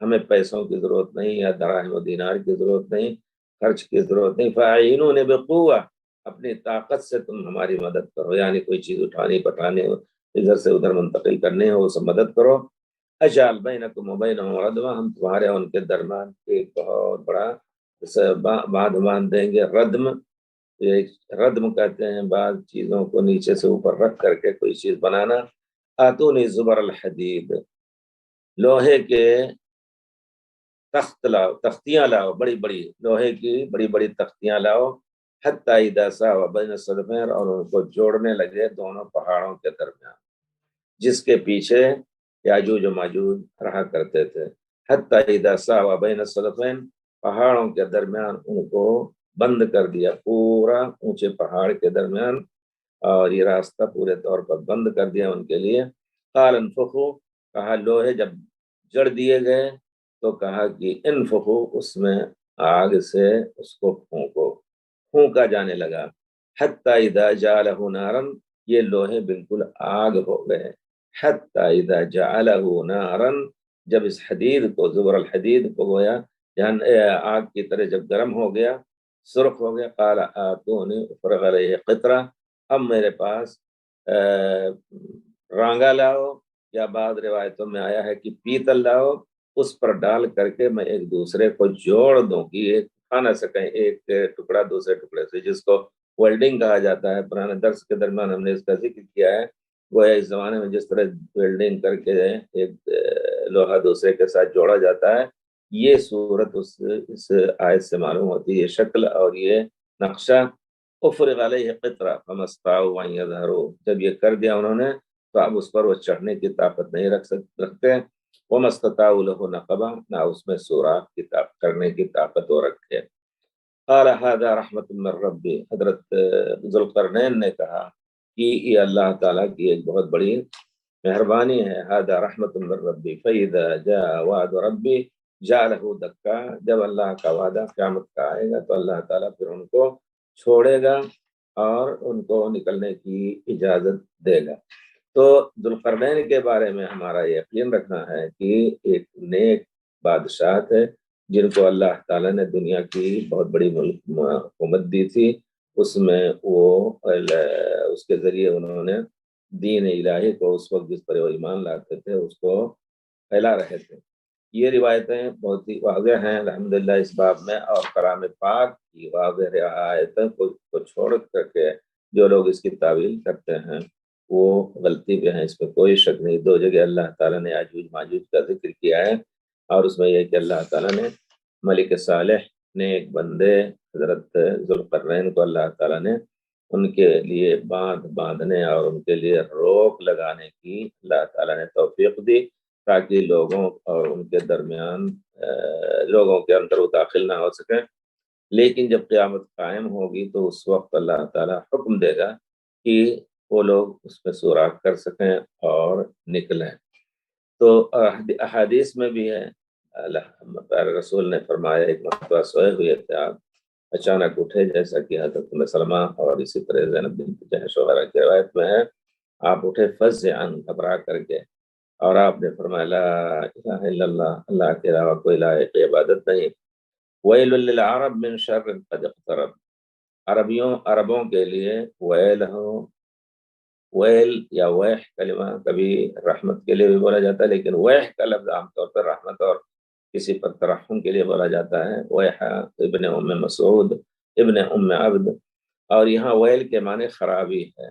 ہمیں پیسوں کی ضرورت نہیں، یا دراہم و دینار کی ضرورت نہیں، خرچ کی ضرورت نہیں، فاعینون بقوہ، اپنی طاقت سے تم ہماری مدد کرو، یعنی کوئی چیز اٹھانی پٹھانی ہو، ادھر سے ادھر منتقل کرنے ہو، اسے مدد کرو۔ اجعل بینکم وبینہم ردما، ہم تمہارے اور ان کے درمیان ایک بہت بڑا باندھ دیں گے۔ ردم کہتے ہیں بعض چیزوں کو نیچے سے اوپر رکھ کر کے کوئی چیز بنانا۔ آتونی زبر الحدید، لوہے کے تختیاں لاؤ، بڑی بڑی لوہے کی بڑی بڑی تختیاں لاؤ، حتی اذا ساوى بین الصدفین، اور ان کو جوڑنے لگے دونوں پہاڑوں کے درمیان جس کے پیچھے یاجوج و ماجوج رہا کرتے تھے۔ حتی اذا ساوى بین الصدفین، پہاڑوں کے درمیان ان کو بند کر دیا، پورا اونچے پہاڑ کے درمیان، اور یہ راستہ پورے طور پر بند کر دیا ان کے لیے۔ قال انفخوا، کہا لوہے جب جڑ دیے گئے تو کہا کہ انفخوا، اس میں آگ سے اس کو پھونکا جانے لگا۔ حتی اذا جعلہ نارا، یہ لوہے بالکل آگ ہو گئے۔ حتی اذا جعلہ نارا، جب اس حدید کو، زبر الحدید کو گویا آگ کی طرح جب گرم ہو گیا، سرخ ہو گیا، قال آتونی افرغ علیہ قطرہ، اب میرے پاس رانگا لاؤ، یا بعض روایتوں میں آیا ہے کہ پیتل لاؤ، اس پر ڈال کر کے میں ایک دوسرے کو جوڑ دوں کہ ایک کھا نہ سکیں ایک ٹکڑا دوسرے ٹکڑے سے، جس کو ویلڈنگ کہا جاتا ہے۔ پرانے درس کے درمیان ہم نے اس کا ذکر کیا ہے، وہ اس زمانے میں جس طرح ویلڈنگ کر کے ایک لوہا دوسرے کے ساتھ جوڑا جاتا ہے، یہ صورت اس آیت سے معلوم ہوتی ہے، یہ شکل اور یہ نقشہ۔ افرغ علیہ قطرہ فما استطاعوا ان یظہروا، جب یہ کر دیا انہوں نے تو اب اس پر وہ چڑھنے کی طاقت نہیں رکھتے۔ وما استطاعوا له نقبا، نہ اس میں سوراخ کی کرنے کی طاقت وہ رکھے۔ قال هذا رحمت من ربی، حضرت ذوالقرنین نے کہا کہ یہ اللہ تعالیٰ کی ایک بہت بڑی مہربانی ہے۔ هذا رحمت من ربی فاذا جاء وعد ربی جعلہ دکا، جب اللہ کا وعدہ قیامت کا آئے گا تو اللہ تعالیٰ پھر ان کو چھوڑے گا اور ان کو نکلنے کی اجازت دے گا۔ تو ذوالقرنین کے بارے میں ہمارا یقین رکھنا ہے کہ ایک نیک بادشاہ تھے، جن کو اللہ تعالیٰ نے دنیا کی بہت بڑی حکومت دی تھی، اس میں وہ اس کے ذریعے انہوں نے دین الہی کو اس وقت جس پر وہ ایمان لاتے تھے اس کو پھیلا رہے تھے۔ یہ روایتیں بہت ہی واضح ہیں الحمدللہ اس باب میں، اور کلام پاک کی واضح آیتوں کو چھوڑ کر کے جو لوگ اس کی تعویل کرتے ہیں وہ غلطی پہ ہیں، اس میں کوئی شک نہیں۔ دو جگہ اللہ تعالیٰ نے یاجوج ماجوج کا ذکر کیا ہے، اور اس میں یہ کہ اللہ تعالیٰ نے ملک صالح نے ایک بندے حضرت ذوالقرنین کو اللہ تعالیٰ نے ان کے لیے باندھنے اور ان کے لیے روک لگانے کی اللہ تعالیٰ نے توفیق دی، تاکہ لوگوں اور ان کے درمیان لوگوں کے اندر وہ داخل نہ ہو سکیں۔ لیکن جب قیامت قائم ہوگی تو اس وقت اللہ تعالیٰ حکم دے گا کہ وہ لوگ اس میں سوراخ کر سکیں اور نکلیں۔ تو احادیث میں بھی ہے، اللہ رسول نے فرمایا، ایک مرتبہ سوئے ہوئے تھے آپ، اچانک اٹھے، جیسا کہ حضرت ام سلمہ اور اسی طرح زینب بنت جحش وغیرہ کی روایت میں ہے، آپ اٹھے فزعا، گھبرا کر کے، اور آپ نے فرمایا لا الہ الا اللہ، اللہ کے علاوہ کوئی لائق عبادت نہیں، ویل للعرب من شر قد اقترب، عربوں کے لیے ویل ہو، ویل یا ویح کلمہ کبھی رحمت کے لیے بھی بولا جاتا ہے، لیکن ویح کا لفظ عام طور پر رحمت اور کسی پر ترحم کے لیے بولا جاتا ہے۔ ویح ابن ام مسعود ابن ام عبد، اور یہاں ویل کے معنی خرابی ہے،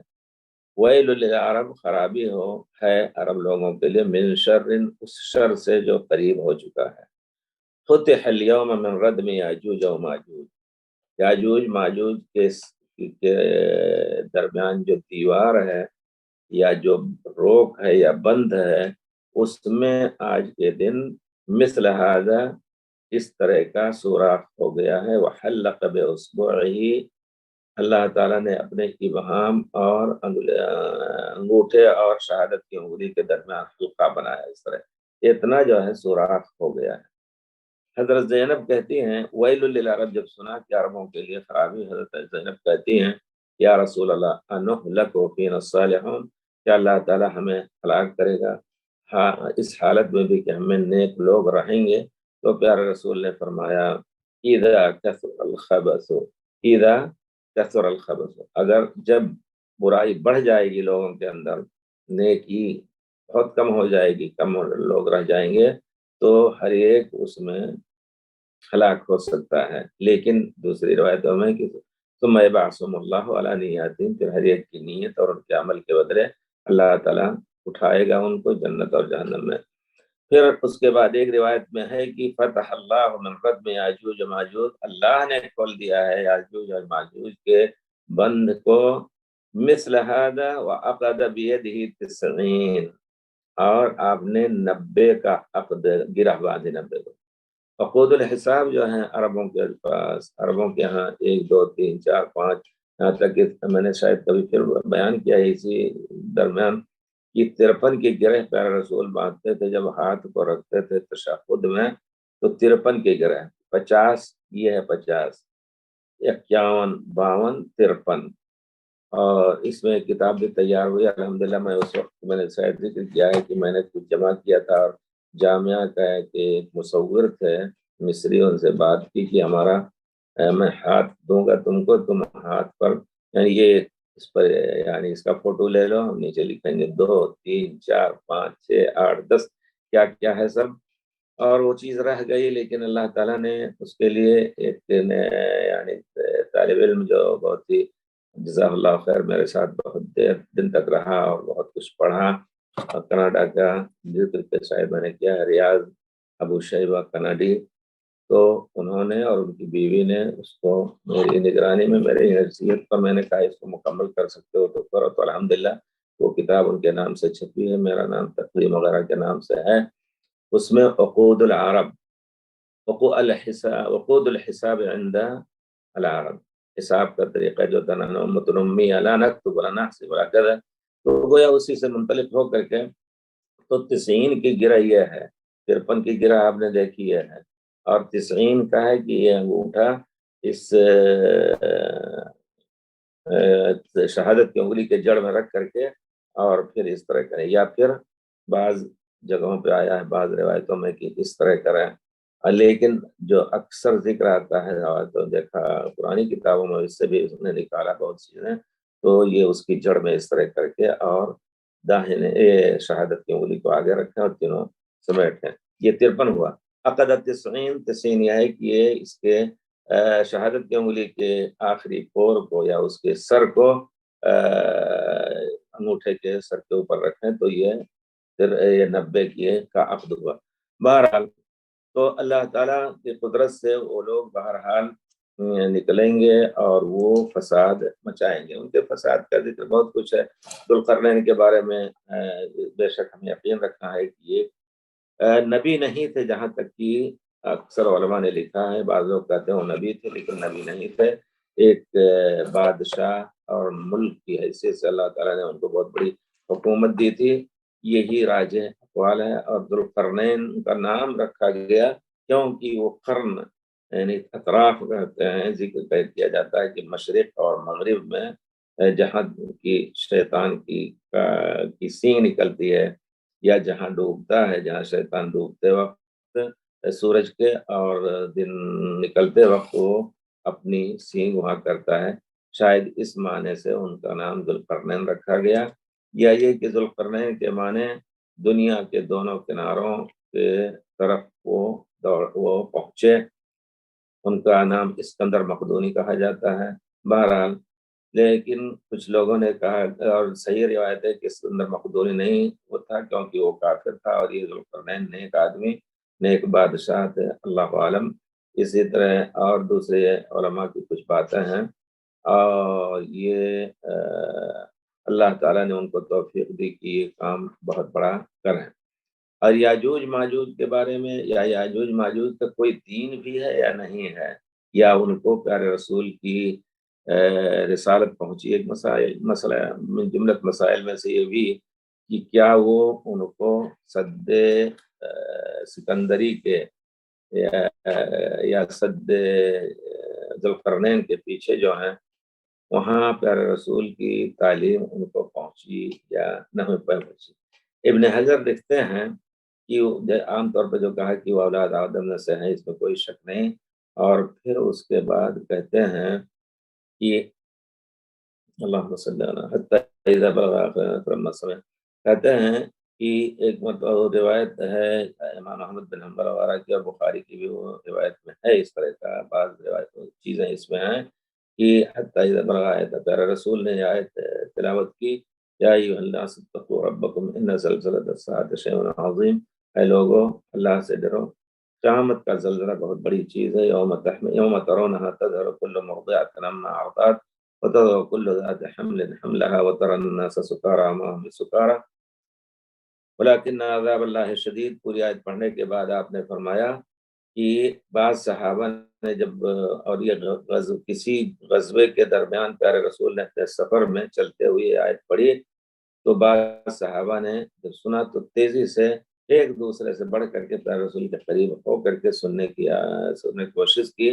ویل للعرب خرابی ہو ہے عرب لوگوں کے لیے، من شر، اس شر سے جو قریب ہو چکا ہے، فتح اليوم من ردم یاجوج و ماجوج، یاجوج ماجوج کے درمیان جو دیوار ہے یا جو روک ہے یا بند ہے، اس میں آج کے دن مثل هذا، اس طرح کا سوراخ ہو گیا ہے، وحلق باصبعه، اللہ تعالیٰ نے اپنے ابہام اور انگوٹھے اور شہادت کی انگلی کے درمیان حلقہ بنایا، اس طرح اتنا جو ہے سوراخ ہو گیا ہے۔ حضرت زینب کہتی ہیں ویل للعرب، جب سنا کہ عربوں کے لیے خرابی، حضرت زینب کہتی ہیں یا رسول اللہ انہلک وفینا الصالحون، کیا اللہ تعالیٰ ہمیں ہلاک کرے گا ہاں اس حالت میں بھی کہ ہمیں نیک لوگ رہیں گے؟ تو پیارے رسول نے فرمایا اذا کثر الخبث، اذا کثر الخبث، اگر جب برائی بڑھ جائے گی لوگوں کے اندر، نیکی بہت کم ہو جائے گی، کم لوگ رہ جائیں گے، تو ہر ایک اس میں ہلاک ہو سکتا ہے۔ لیکن دوسری روایتوں میں کہ ثم یبعثہم اللہ علی نیاتہم، پھر ہر ایک کی نیت اور ان کے عمل کے بدلے اللہ تعالیٰ اٹھائے گا ان کو جنت اور جہنم میں۔ پھر اس کے بعد ایک روایت میں ہے کہ فتح اللہ من ردم یاجوج و ماجوج، اللہ نے کھول دیا ہے یاجوج اور ماجوج کے بند کو، مثل هذا وعقد بیدہ 90، اور آپ نے 90 کا عقد گرہ باندھی، 90 کو۔ عقود الحساب جو ہیں عربوں کے پاس، عربوں کے ہاں 1 2 3 4 5، یہاں تک کہ میں نے شاید کبھی پھر بیان کیا ہے اسی درمیان کہ 53 کے گرہ پیارے رسول باندھتے تھے جب ہاتھ کو رکھتے تھے تشہد میں، تو 53 کے گرہ، 50 یہ ہے 50، 51 52 53، اور اس میں کتاب بھی تیار ہوئی الحمدللہ۔ میں اس وقت میں نے شاید ذکر کیا ہے کہ میں نے کچھ جمع کیا تھا، اور جامعہ کا کہ ایک مصور تھے مصری، ان سے بات کی کہ ہمارا میں ہاتھ دوں گا تم کو، تم ہاتھ پر یعنی یہ اس پر یعنی اس کا فوٹو لے لو، ہم نیچے لکھیں گے 2 3 4 5 6 8 10 کیا کیا ہے سب، اور وہ چیز رہ گئی، لیکن اللہ تعالیٰ نے اس کے لیے ایک یعنی طالب علم جو بہت ہی جزاک اللہ خیر میرے ساتھ بہت دیر دن تک رہا اور بہت کچھ پڑھا، کینیڈا کا ذکر کے شاید میں نے کیا ہے، ریاض ابو شیبہ کناڈی، تو انہوں نے اور ان کی بیوی نے اس کو میری نگرانی میں، میری حیثیت پر میں نے کہا اس کو مکمل کر سکتے ہو تو کرو، تو الحمدللہ وہ کتاب ان کے نام سے چھپی ہے، میرا نام تقویم وغیرہ کے نام سے ہے۔ اس میں عقود العرب، عقود الحساب عند العرب، حساب کا طریقہ جو تھا متنمی لا نکتب ولا نحسب ولا کذا، تو گویا اسی سے منطلق ہو کر کے تو 90 کی گرہ یہ ہے، 53 کی گرہ آپ نے دیکھی ہے، اور 90 کا ہے کہ یہ انگوٹھا اس شہادت کی انگلی کے جڑ میں رکھ کر کے اور پھر اس طرح کریں، یا پھر بعض جگہوں پہ آیا ہے بعض روایتوں میں کہ اس طرح کریں، لیکن جو اکثر ذکر آتا ہے تو دیکھا پرانی کتابوں میں اس سے بھی اس نے نکالا بہت چیزیں، تو یہ اس کی جڑ میں اس طرح کر کے اور داہنے شہادت کی انگلی کو آگے رکھیں اور تینوں سمیٹیں، یہ 53 ہوا۔ عقد 90، 90 یہ ہے کہ یہ اس کے شہادت کی انگلی کے آخری پور کو یا اس کے سر کو انگوٹھے کے سر کے اوپر رکھیں، تو یہ پھر یہ 90 کی کا عقد ہوا۔ بہرحال تو اللہ تعالیٰ کی قدرت سے وہ لوگ بہرحال نکلیں گے اور وہ فساد مچائیں گے، ان کے فساد کا ذکر بہت کچھ ہے، ذوالقرنین کے بارے میں بے شک ہمیں یقین رکھنا ہے کہ یہ نبی نہیں تھے، جہاں تک کہ اکثر علماء نے لکھا ہے، بعض لوگ کہتے ہیں وہ نبی تھے لیکن نبی نہیں تھے، ایک بادشاہ اور ملک کی حیثیت سے اللہ تعالیٰ نے ان کو بہت بڑی حکومت دی تھی، یہی راجہ اقوال ہے، اور ذوالقرنین کا نام رکھا گیا کیونکہ وہ قرن یعنی اطراف کہتے ہیں، ذکر کیا جاتا ہے کہ مشرق اور مغرب میں جہاں کی شیطان کی سینگ نکلتی ہے، یا جہاں ڈوبتا ہے، جہاں شیطان ڈوبتے وقت سورج کے اور دن نکلتے وقت وہ اپنی سینگ وہاں کرتا ہے، شاید اس معنی سے ان کا نام ذوالقرنین رکھا گیا، یا یہ کہ ذوالقرنین کے معنی دنیا کے دونوں کناروں کے طرف وہ پہنچے۔ ان کا نام اسکندر مقدونی کہا جاتا ہے۔ بہرحال لیکن کچھ لوگوں نے کہا، اور صحیح روایت ہے کہ اسکندر مقدونی نہیں وہ تھا، کیونکہ وہ کافر تھا، اور یہ ذوالقرنین نیک آدمی، نیک بادشاہ تھے، اللہ عالم۔ اسی طرح اور دوسرے علماء کی کچھ باتیں ہیں، اور یہ اللہ تعالیٰ نے ان کو توفیق دی کہ یہ کام بہت بڑا کریں۔ اور یاجوج ماجوج کے بارے میں، یا یاجوج ماجوج کا کوئی دین بھی ہے یا نہیں ہے، یا ان کو پیارے رسول کی رسالت پہنچی، ایک مسئلہ من جملت مسائل میں سے یہ بھی کہ کیا وہ ان کو سد سکندری کے یا سد ذوالقرنین کے پیچھے جو ہیں وہاں پیارے رسول کی تعلیم ان کو پہنچی یا نہیں پہنچی۔ ابن حجر لکھتے ہیں کہ عام طور پہ جو کہا کہ وہ اولاد آدم میں سے ہیں، اس میں کوئی شک نہیں، اور پھر اس کے بعد کہتے ہیں کہ اللہم صلی اللہ حتی اذا بلغ آخر السماء، کہتے ہیں کہ ایک مطلب روایت ہے امام احمد بن حنبل وغیرہ کی، اور بخاری کی بھی وہ روایت میں ہے، اس طرح کا بعض روایت چیزیں اس میں ہیں کہ حتی اذا بلغ آیت، پیارے رسول نے آیت تلاوت کی، یا ایھا الناس اتقوا ربکم ان زلزلۃ الساعۃ شیء عظیم، اے لوگو اللہ سے ڈرو، قیامت کا زلزلہ بہت بڑی چیز ہے، یوم ترونها تذهل كل مرضعۃ عما ارضعت وتضع كل ذات حمل حملها وترى الناس سکارى وما هم بسکارى ولكن عذاب اللہ شدید۔ پوری آیت پڑھنے کے بعد آپ نے فرمایا کہ بعض صحابہ نے جب، اور یہ کسی غزوے کے درمیان پیارے رسول نے اپنے سفر میں چلتے ہوئے آیت پڑھی، تو بعض صحابہ نے جب سنا تو تیزی سے ایک دوسرے سے بڑھ کر کے پیارے رسول کے قریب ہو کر کے سننے کی کوشش کی،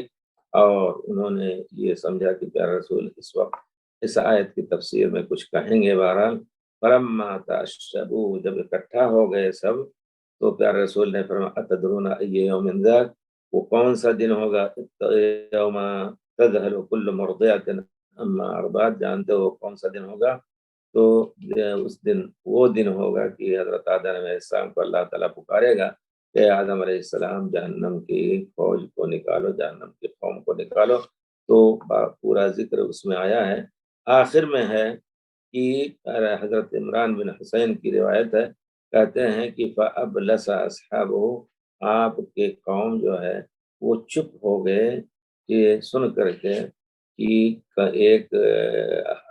اور انہوں نے یہ سمجھا کہ پیارے رسول اس وقت اس آیت کی تفسیر میں کچھ کہیں گے۔ بہرحال فلما تعشبوا، جب اکٹھا ہو گئے سب، تو پیارے رسول نے فرمایا اتدرون ای یوم ذاک، وہ کون سا دن ہوگا، یوم تذہل کل مرضعۃ عما ارضعت، جانتے ہو کون سا دن ہوگا؟ تو اس دن وہ دن ہوگا کہ حضرت آدم علیہ السلام کو اللہ تعالیٰ پکارے گا کہ آدم علیہ السلام جہنم کی فوج کو نکالو، جہنم کی قوم کو نکالو، تو پورا ذکر اس میں آیا ہے۔ آخر میں ہے کہ حضرت عمران بن حسین کی روایت ہے، کہتے ہیں کہ فَأَبْلَسَ أَصْحَابُهُ، آپ کے قوم جو ہے وہ چپ ہو گئے کہ سن کر کے کہ ایک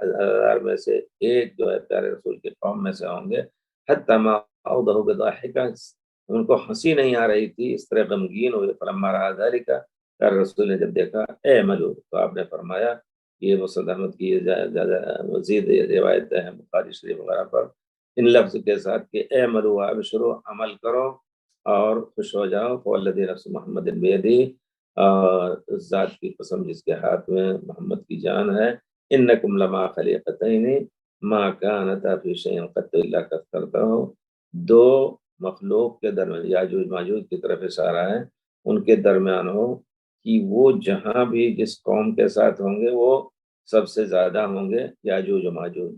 ہزار میں سے ایک جو ہے پیارے رسول کے قوم میں سے ہوں گے، حتی ما عوضہ بضاحکہ، ان کو ہنسی نہیں آ رہی تھی، اس طرح غمگین ہوئے، فلما رأى ذلك، پیارے رسول نے جب دیکھا اعملوا، تو آپ نے فرمایا، یہ مسند احمد کی مزید روایت ہے بخاری شریف وغیرہ پر، ان لفظ کے ساتھ کہ اعملوا وابشروا، عمل کرو اور خوش ہو جاؤ، والذی نفس محمد بیدہ، اس ذات کی قسم جس کے ہاتھ میں محمد کی جان ہے، انکم لما خلیقتین ما کانتا فی شیء قط الا کثرتہ، دو مخلوق کے درمیان، یاجوج ماجوج کی طرف اشارہ ہے، ان کے درمیان ہو کہ وہ جہاں بھی جس قوم کے ساتھ ہوں گے وہ سب سے زیادہ ہوں گے یاجوج و ماجوج۔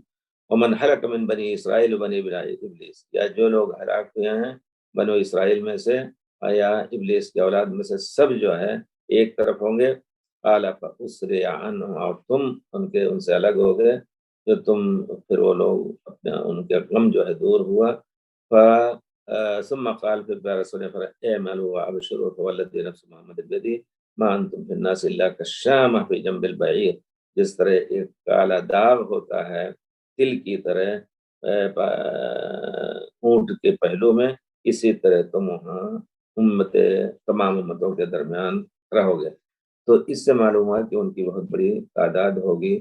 ومن حلق من بنی اسرائیل و بنی ابلیس، یا جو لوگ ہلاک ہوئے ہیں بنو اسرائیل میں سے یا ابلیس کی اولاد میں سے، سب جو ہے ایک طرف ہوں گے، قال فاسری عنہم، اور تم ان سے الگ ہو گئے، جو تم پھر وہ لوگ اپنے ان کے غم جو ہے دور ہوا، ثم قال، پھر پیارے رسول نے فرمایا اعملوا وابشروا فوالذی نفس محمد بیدہ ما انتم فی الناس الا کالشامۃ فی جنب البعیر، جس طرح ایک کالا داغ ہوتا ہے تل کی طرح اونٹ کے پہلو میں، اسی طرح تم وہاں تمام امتوں کے درمیان رہو گے۔ تو اس سے معلوم ہوا کہ ان کی بہت بڑی تعداد ہوگی،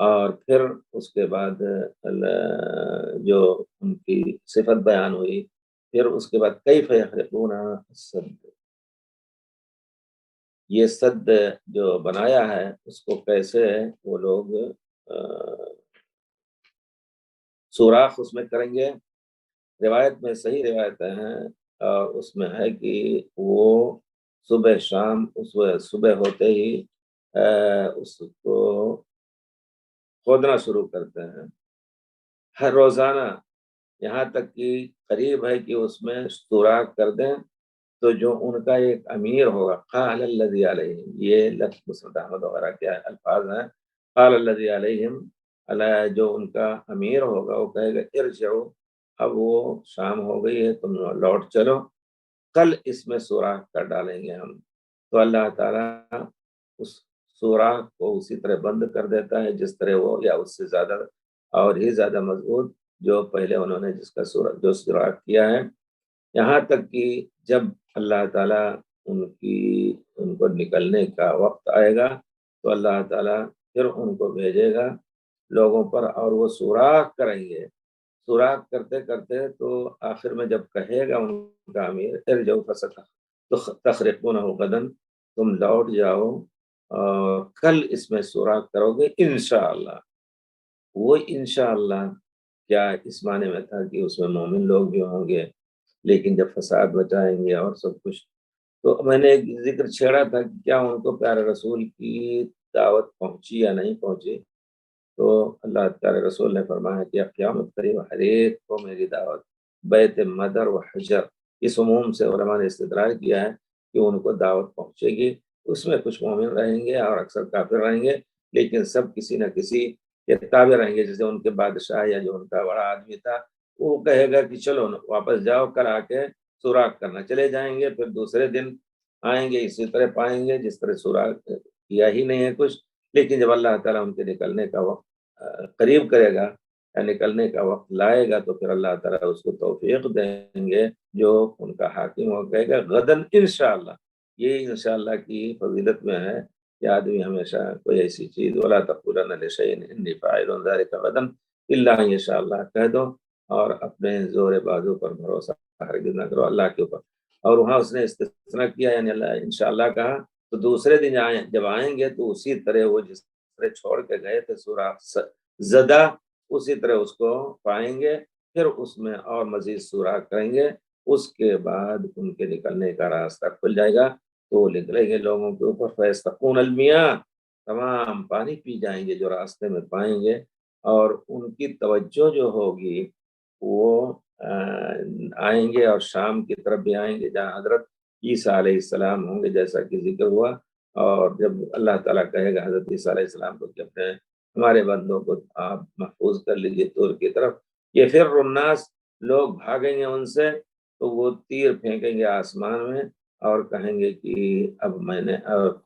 اور پھر اس کے بعد جو ان کی صفت بیان ہوئی، پھر اس کے بعد کیف یخلقون السد، یہ سد جو بنایا ہے اس کو کیسے وہ لوگ سوراخ اس میں کریں گے. روایت میں صحیح روایتیں ہیں اور اس میں ہے کہ وہ صبح شام صبح ہوتے ہی اس کو کھودنا شروع کرتے ہیں ہر روزانہ، یہاں تک کہ قریب ہے کہ اس میں سوراخ کر دیں تو جو ان کا ایک امیر ہوگا، قال الذی علیہم، یہ لفظ مسند احمد وغیرہ کے الفاظ ہیں، قال الذی علیہم، جو ان کا امیر ہوگا وہ کہے گا ارجعوا، اب وہ شام ہو گئی ہے تم لوٹ چلو، کل اس میں سوراخ کر ڈالیں گے ہم. تو اللہ تعالیٰ اس سوراخ کو اسی طرح بند کر دیتا ہے جس طرح وہ، یا اس سے زیادہ اور ہی زیادہ مضبوط جو پہلے انہوں نے جس کا سوراخ کیا ہے. یہاں تک کہ جب اللہ تعالیٰ ان کو نکلنے کا وقت آئے گا تو اللہ تعالیٰ پھر ان کو بھیجے گا لوگوں پر اور وہ سوراخ کریں گے. سوراخ کرتے کرتے تو آخر میں جب کہے گا ان کا امیر ارجعوا فتخرقونہ غدا، تم لوٹ جاؤ اور کل اس میں سوراخ کرو گے انشاءاللہ. وہ انشاءاللہ کیا اس معنی میں تھا کہ اس میں مومن لوگ بھی ہوں گے، لیکن جب فساد بچائیں گے اور سب کچھ. تو میں نے ایک ذکر چھیڑا تھا کہ کیا ان کو پیارے رسول کی دعوت پہنچی یا نہیں پہنچی. تو اللہ تعالی رسول نے فرمایا کہ قیامت قریب ہر ایک کو میری دعوت، بیت مدر و حجر، اس عموم سے علماء نے استدلال کیا ہے کہ ان کو دعوت پہنچے گی. اس میں کچھ مومن رہیں گے اور اکثر کافر رہیں گے، لیکن سب کسی نہ کسی کے تابع رہیں گے. جیسے ان کے بادشاہ یا جو ان کا بڑا آدمی تھا وہ کہے گا کہ چلو واپس جاؤ، کل آ کے سوراخ کرنا. چلے جائیں گے، پھر دوسرے دن آئیں گے، اسی طرح پائیں گے جس طرح سوراخ کیا ہی نہیں ہے کچھ. لیکن جب اللہ تعالیٰ ان کے نکلنے کا وقت قریب کرے گا یا نکلنے کا وقت لائے گا تو پھر اللہ تعالیٰ اس کو توفیق دیں گے جو ان کا حاکم ہو کہے گا غدن انشاءاللہ. یہ انشاءاللہ کی فضیلت میں ہے کہ آدمی ہمیشہ کوئی ایسی چیز ولا تقولن لشیء انی فاعل ذلک غدا الا ان یشاء اللہ کہہ دو، اور اپنے زور بازو پر بھروسہ ہرگز نہ کرو اللہ کے اوپر. اور وہاں اس نے استثناء کیا، یعنی اللہ انشاءاللہ کہا تو دوسرے دن جب آئیں گے تو اسی طرح وہ جس طرح چھوڑ کے گئے تھے سوراخ زدہ، اسی طرح اس کو پائیں گے، پھر اس میں اور مزید سوراخ کریں گے. اس کے بعد ان کے نکلنے کا راستہ کھل جائے گا تو وہ نکلیں گے لوگوں کے اوپر، فیستقون المیاہ، تمام پانی پی جائیں گے جو راستے میں پائیں گے. اور ان کی توجہ جو ہوگی وہ آئیں گے اور شام کی طرف بھی آئیں گے جہاں حضرت عیسیٰ علیہ السلام ہوں گے جیسا کہ ذکر ہوا. اور جب اللہ تعالیٰ کہے گا حضرت عیسیٰ علیہ السلام کو کہ اپنے ہمارے بندوں کو آپ محفوظ کر لیجئے طور کی طرف، یہ پھر الناس لوگ بھاگیں گے ان سے تو وہ تیر پھینکیں گے آسمان میں اور کہیں گے کہ اب میں نے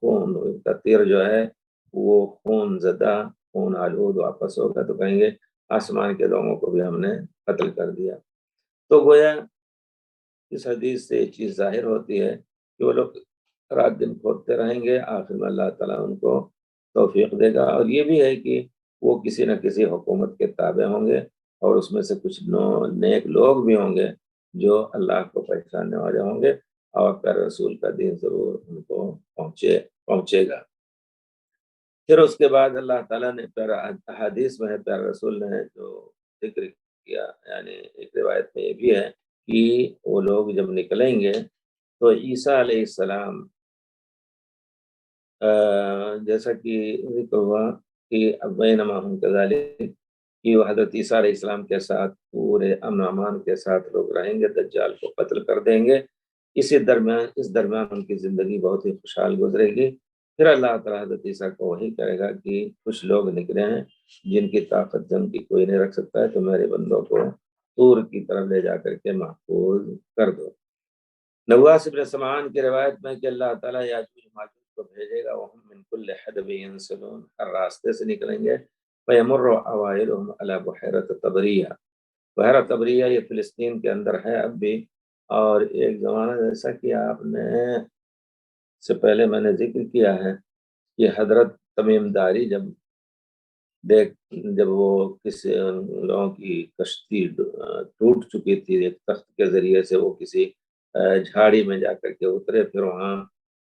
خون کا تیر جو ہے وہ خون زدہ خون آلود واپس ہوگا تو کہیں گے آسمان کے لوگوں کو بھی ہم نے قتل کر دیا. تو گویا اس حدیث سے یہ چیز ظاہر ہوتی ہے کہ وہ لوگ رات دن کھودتے رہیں گے، آخر میں اللہ تعالیٰ ان کو توفیق دے گا. اور یہ بھی ہے کہ وہ کسی نہ کسی حکومت کے تابع ہوں گے اور اس میں سے کچھ نیک لوگ بھی ہوں گے جو اللہ کو پہچاننے والے ہوں گے اور پیارے رسول کا دین ضرور ان کو پہنچے گا. پھر اس کے بعد اللہ تعالیٰ نے حدیث میں پیارے رسول نے جو ذکر کیا، یعنی ایک روایت میں یہ بھی ہے کہ وہ لوگ جب نکلیں گے تو عیسیٰ علیہ السلام جیسا کہ ذکر ہوا کہ بینما ہم کذالک، کہ وہ حضرت عیسیٰ علیہ السلام کے ساتھ پورے امن و امان کے ساتھ لوگ رہیں گے، دجال کو قتل کر دیں گے. اس درمیان ان کی زندگی بہت ہی خوشحال گزرے گی. پھر اللہ تعالیٰ حضرت عیسیٰ کو وہی کرے گا کہ کچھ لوگ نکلے ہیں جن کی طاقت جنگ کی کوئی نہیں رکھ سکتا ہے، تو میرے بندوں کو طور کی طرف لے جا کر کے محفوظ کر دو. نواس بن سمعان کی روایت میں کہ اللہ تعالیٰ یاجوج ماجوج کو بھیجے گا، وہ من کل حدب ینسلون، ہر راستے سے نکلیں گے. فیمر اوائلهم علی بحیرۃ طبریہ، بحیرہ طبریہ یہ فلسطین کے اندر ہے اب بھی. اور ایک زمانہ جیسا کہ آپ نے سے پہلے میں نے ذکر کیا ہے کہ حضرت تمیم داری جب وہ کسی لوگوں کی کشتی ٹوٹ چکی تھی، ایک تخت کے ذریعے سے وہ کسی جھاڑی میں جا کر کے اترے، پھر وہاں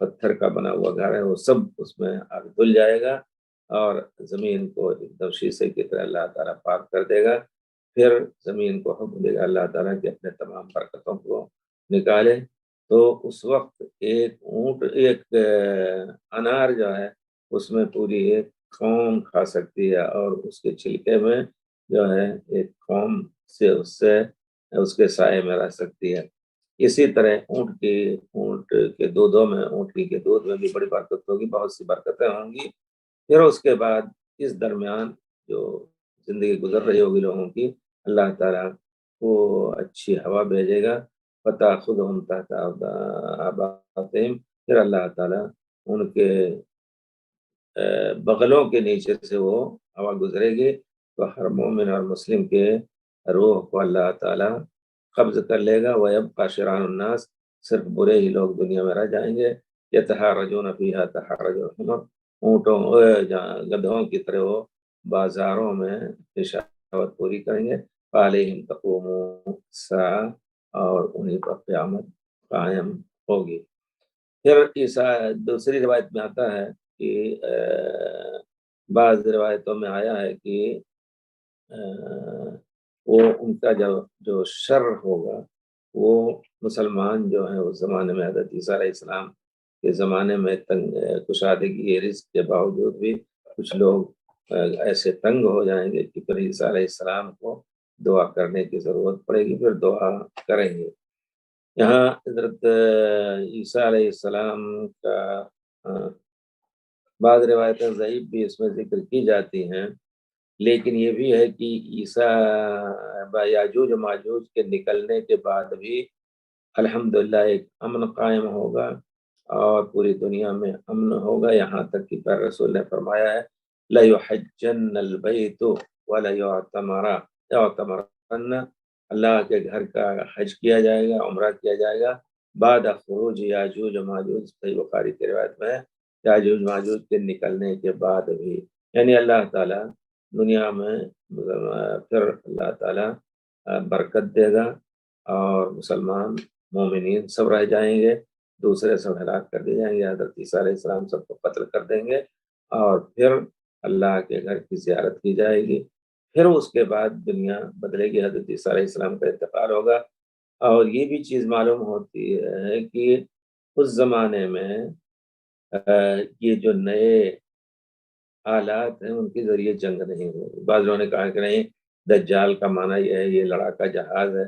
پتھر کا بنا ہوا گھر ہے وہ سب اس میں آگ دھل جائے گا اور زمین کو ایک دم شیشے کی طرح اللہ تعالیٰ پاک کر دے گا. پھر زمین کو حکم دے گا اللہ تعالیٰ کہ اپنے تمام برکتوں کو نکالے. تو اس وقت ایک اونٹ ایک انار جو ہے اس میں پوری ایک قوم کھا سکتی ہے اور اس کے چھلکے میں جو ہے ایک قوم سے اس کے سائے میں رہ سکتی ہے. اسی طرح اونٹ کے دودھوں میں اونٹنی کے دودھ میں بھی بڑی برکت ہوگی, بہت سی برکتیں ہوں گی. پھر اس کے بعد اس درمیان جو زندگی گزر رہی ہوگی لوگوں کی, اللہ تعالیٰ وہ اچھی ہوا بھیجے گا. فتاخذهم تحت آباطہم, پھر اللہ تعالیٰ ان کے بغلوں کے نیچے سے وہ ہوا گزرے گی تو ہر مومن اور مسلم کے روح کو اللہ تعالیٰ قبض کر لے گا. وَيَبْقَى شِرَارُ النَّاسِ, صرف برے ہی لوگ دنیا میں رہ جائیں گے. يَتَحَارَجُونَ فِيهَا تَحَارَجُ الْحُمَرِ, اونٹوں گدھوں کی طرح وہ بازاروں میں شہوت پوری کریں گے. فَعَلَيْهِمْ تَقُومُ السَّاعَةُ, اور انہیں پر قیامت قائم ہوگی. پھر دوسری روایت میں آتا ہے کہ بعض روایتوں میں آیا ہے کہ وہ ان کا جو شر ہوگا وہ مسلمان جو ہیں اس زمانے میں حضرت عیسیٰ علیہ السلام کے زمانے میں کشادگی رزق کے باوجود بھی کچھ لوگ ایسے تنگ ہو جائیں گے کہ پھر عیسیٰ علیہ السلام کو دعا کرنے کی ضرورت پڑے گی, پھر دعا کریں گے. یہاں حضرت عیسیٰ علیہ السلام کا بعض روایتیں ضعیف بھی اس میں ذکر کی جاتی ہیں, لیکن یہ بھی ہے کہ عیسیٰ یاجوج و ماجوج کے نکلنے کے بعد بھی الحمدللہ ایک امن قائم ہوگا اور پوری دنیا میں امن ہوگا. یہاں تک کہ پیارے رسول نے فرمایا ہے لَيُحَجَّنَّ الْبَيْتُ وَلَيُعْتَمَرَنَّ, اللہ کے گھر کا حج کیا جائے گا, عمرہ کیا جائے گا بعد خروج یاجوج و ماجوج. صحیح بخاری کی روایت میں ہے یاجوج ماجوج کے نکلنے کے بعد بھی, یعنی اللہ تعالیٰ دنیا میں پھر اللہ تعالیٰ برکت دے گا اور مسلمان مومنین سب رہ جائیں گے, دوسرے سب ہلاک کر دیے جائیں گے. حضرت عیسیٰ علیہ السلام سب کو قتل کر دیں گے اور پھر اللہ کے گھر کی زیارت کی جائے گی. پھر اس کے بعد دنیا بدلے گی, حضرت عیسیٰ علیہ السلام کا انتقال ہوگا. اور یہ بھی چیز معلوم ہوتی ہے کہ اس زمانے میں یہ جو نئے حالات ہیں ان کے ذریعے جنگ نہیں ہوگی. بعض لوگوں نے کہا کہ نہیں, دجال کا معنی یہ ہے یہ لڑاکا جہاز ہے,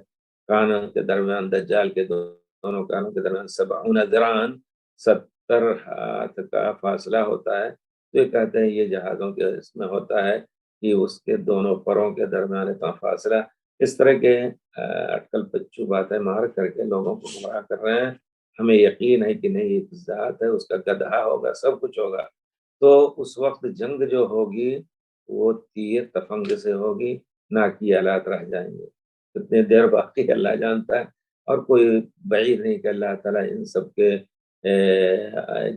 کانوں کے درمیان دجال کے دونوں کانوں کے درمیان 70 ذراعاً 70 ہاتھ کا فاصلہ ہوتا ہے. تو یہ کہتے ہیں یہ جہازوں کے اس میں ہوتا ہے کہ اس کے دونوں پروں کے درمیان اتنا فاصلہ. اس طرح کے اٹکل پچو باتیں مار کر کے لوگوں کو گمراہ کر رہے ہیں. ہمیں یقین ہے کہ نہیں یہ ذات ہے, اس کا گدھا ہوگا, سب کچھ ہوگا. تو اس وقت جنگ جو ہوگی وہ تیر تفنگ سے ہوگی, نہ کہ آلات رہ جائیں گے. کتنی دیر باقی اللہ جانتا ہے, اور کوئی بعید نہیں کہ اللہ تعالیٰ ان سب کے